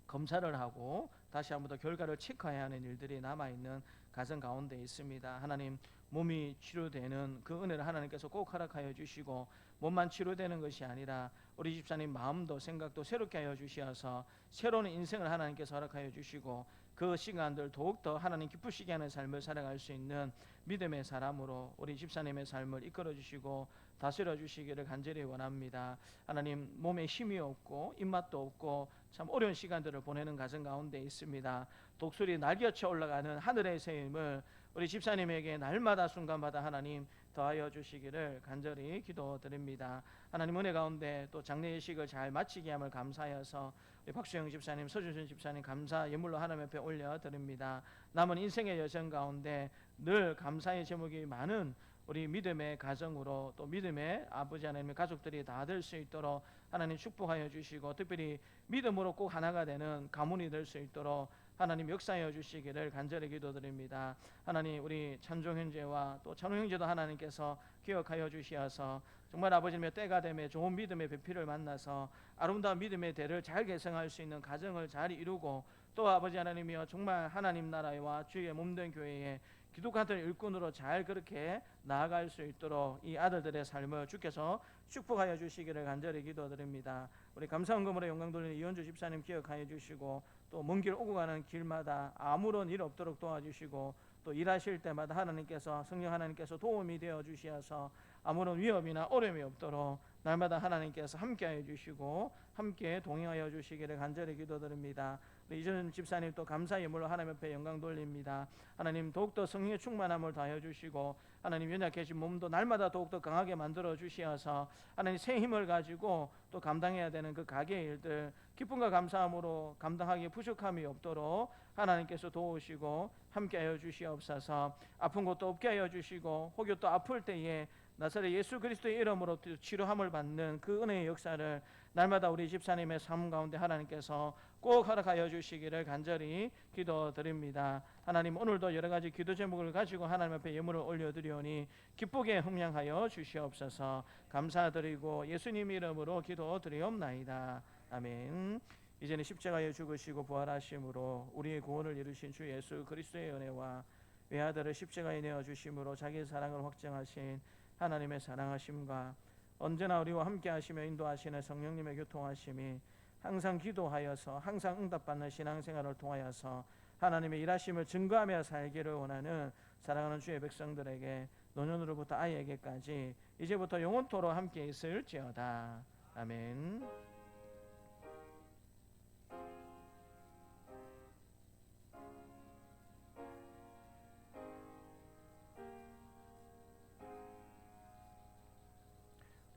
검사를 하고 다시 한 번 더 결과를 체크해야 하는 일들이 남아있는 가정 가운데 있습니다. 하나님, 몸이 치료되는 그 은혜를 하나님께서 꼭 허락하여 주시고, 몸만 치료되는 것이 아니라 우리 집사님 마음도 생각도 새롭게 하여 주시어서 새로운 인생을 하나님께서 허락하여 주시고, 그 시간들 더욱더 하나님 기쁘시게 하는 삶을 살아갈 수 있는 믿음의 사람으로 우리 집사님의 삶을 이끌어 주시고 다스려 주시기를 간절히 원합니다. 하나님, 몸에 힘이 없고 입맛도 없고 참 어려운 시간들을 보내는 가정 가운데 있습니다. 독수리 날개쳐 올라가는 하늘의 새 힘을 우리 집사님에게 날마다 순간마다 하나님 더하여 주시기를 간절히 기도드립니다. 하나님, 은혜 가운데 또 장례 예식을 잘 마치게 함을 감사하여서 우리 박수영 집사님, 서준순 집사님 감사 예물로 하나님 앞에 올려드립니다. 남은 인생의 여정 가운데 늘 감사의 제목이 많은 우리 믿음의 가정으로 또 믿음의 아버지 하나님의 가족들이 다 될 수 있도록 하나님 축복하여 주시고, 특별히 믿음으로 꼭 하나가 되는 가문이 될 수 있도록 하나님 역사하여 주시기를 간절히 기도드립니다. 하나님, 우리 찬종 형제와 또 찬호 형제도 하나님께서 기억하여 주시어서 정말 아버지님의 때가 되매 좋은 믿음의 배필을 만나서 아름다운 믿음의 대를 잘 개성할 수 있는 가정을 잘 이루고, 또 아버지 하나님이여 정말 하나님 나라와 주의 몸된 교회에 기독하던 일꾼으로 잘 그렇게 나아갈 수 있도록 이 아들들의 삶을 주께서 축복하여 주시기를 간절히 기도드립니다. 우리 감사헌금으로 영광 돌리는 이현주 집사님 기억하여 주시고, 또 먼 길 오고 가는 길마다 아무런 일 없도록 도와주시고, 또 일하실 때마다 하나님께서, 성령 하나님께서 도움이 되어 주시어서 아무런 위험이나 어려움이 없도록 날마다 하나님께서 함께하여 주시고 함께 동행하여 주시기를 간절히 기도드립니다. 이전 집사님 또 감사 예물로 하나님 앞에 영광 돌립니다. 하나님, 더욱더 성령의 충만함을 더하여 주시고 하나님, 연약해진 몸도 날마다 더욱더 강하게 만들어 주시어서 하나님 새 힘을 가지고 또 감당해야 되는 그 가게의 일들 기쁨과 감사함으로 감당하기에 부족함이 없도록 하나님께서 도우시고 함께하여 주시옵소서. 아픈 것도 없게 하여 주시고, 혹여 또 아플 때에 나사렛 예수 그리스도의 이름으로 치료함을 받는 그 은혜의 역사를 날마다 우리 집사님의 삶 가운데 하나님께서 꼭 허락하여 주시기를 간절히 기도드립니다. 하나님, 오늘도 여러 가지 기도 제목을 가지고 하나님 앞에 예물을 올려드리오니 기쁘게 흥량하여 주시옵소서. 감사드리고 예수님 이름으로 기도드리옵나이다. 아멘. 이제는 십자가에 죽으시고 부활하심으로 우리의 구원을 이루신 주 예수 그리스도의 은혜와 외아들을 십자가에 내어주심으로 자기의 사랑을 확증하신 하나님의 사랑하심과 언제나 우리와 함께 하시며 인도하시는 성령님의 교통하심이 항상 기도하여서 항상 응답받는 신앙생활을 통하여서 하나님의 일하심을 증거하며 살기를 원하는 사랑하는 주의 백성들에게 노년으로부터 아이에게까지 이제부터 영원토록 함께 있을지어다. 아멘.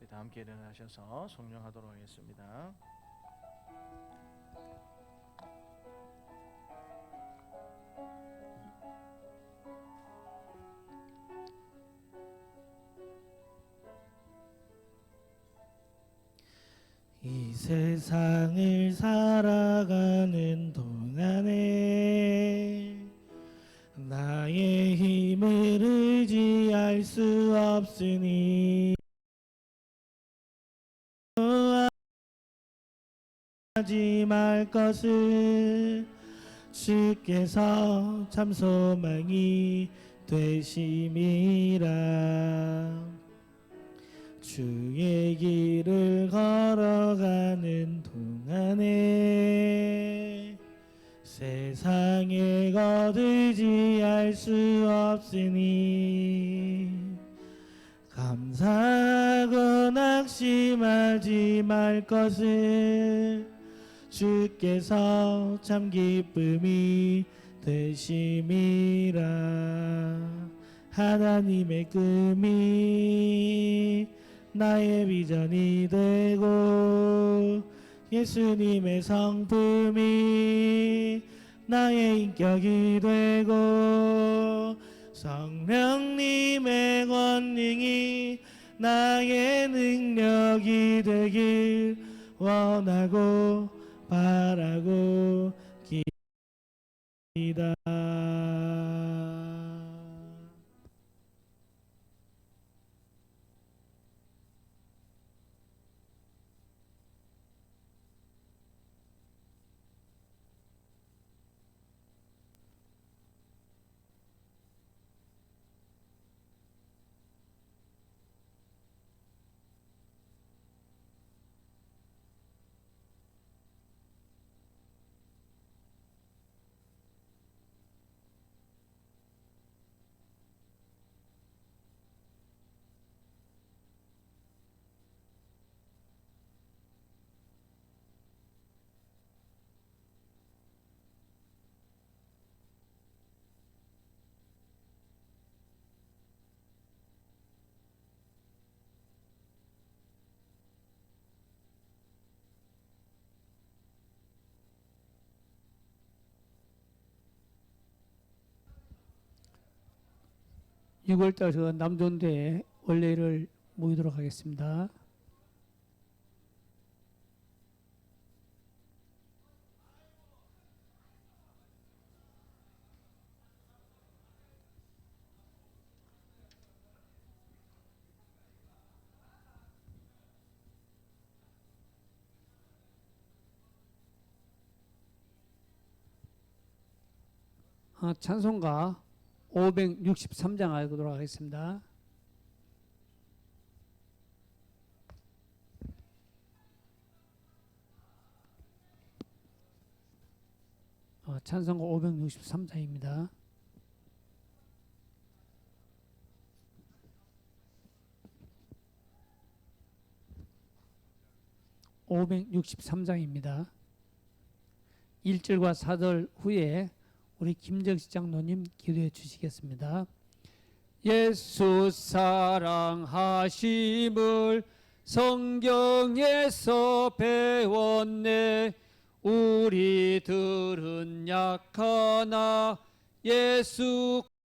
다 함께 일어나셔서 성령하도록 하겠습니다. 이 세상을 살아가는 동안에 나의 힘을 의지할 수 없으니 하지 말 것을 주께서 참 소망이 되심이라. 주의 길을 걸어가는 동안에 세상에 거두지할 수 없으니 감사하고 낙심하지 말 것을 주께서 참 기쁨이 되심이라. 하나님의 꿈이 나의 비전이 되고 예수님의 성품이 나의 인격이 되고 성령님의 권능이 나의 능력이 되길 원하고 바라고 기다. (6월달) 그 남존대 원래를 모이도록 하겠습니다. 찬송가 563장 하도록 하겠습니다. 찬송가 563장입니다. (563장입니다) 1절과 4절 후에 우리 김정식 장로님 기도해 주시겠습니다. 예수 사랑하심을 성경에서 배웠네. 우리들은 약하나 예수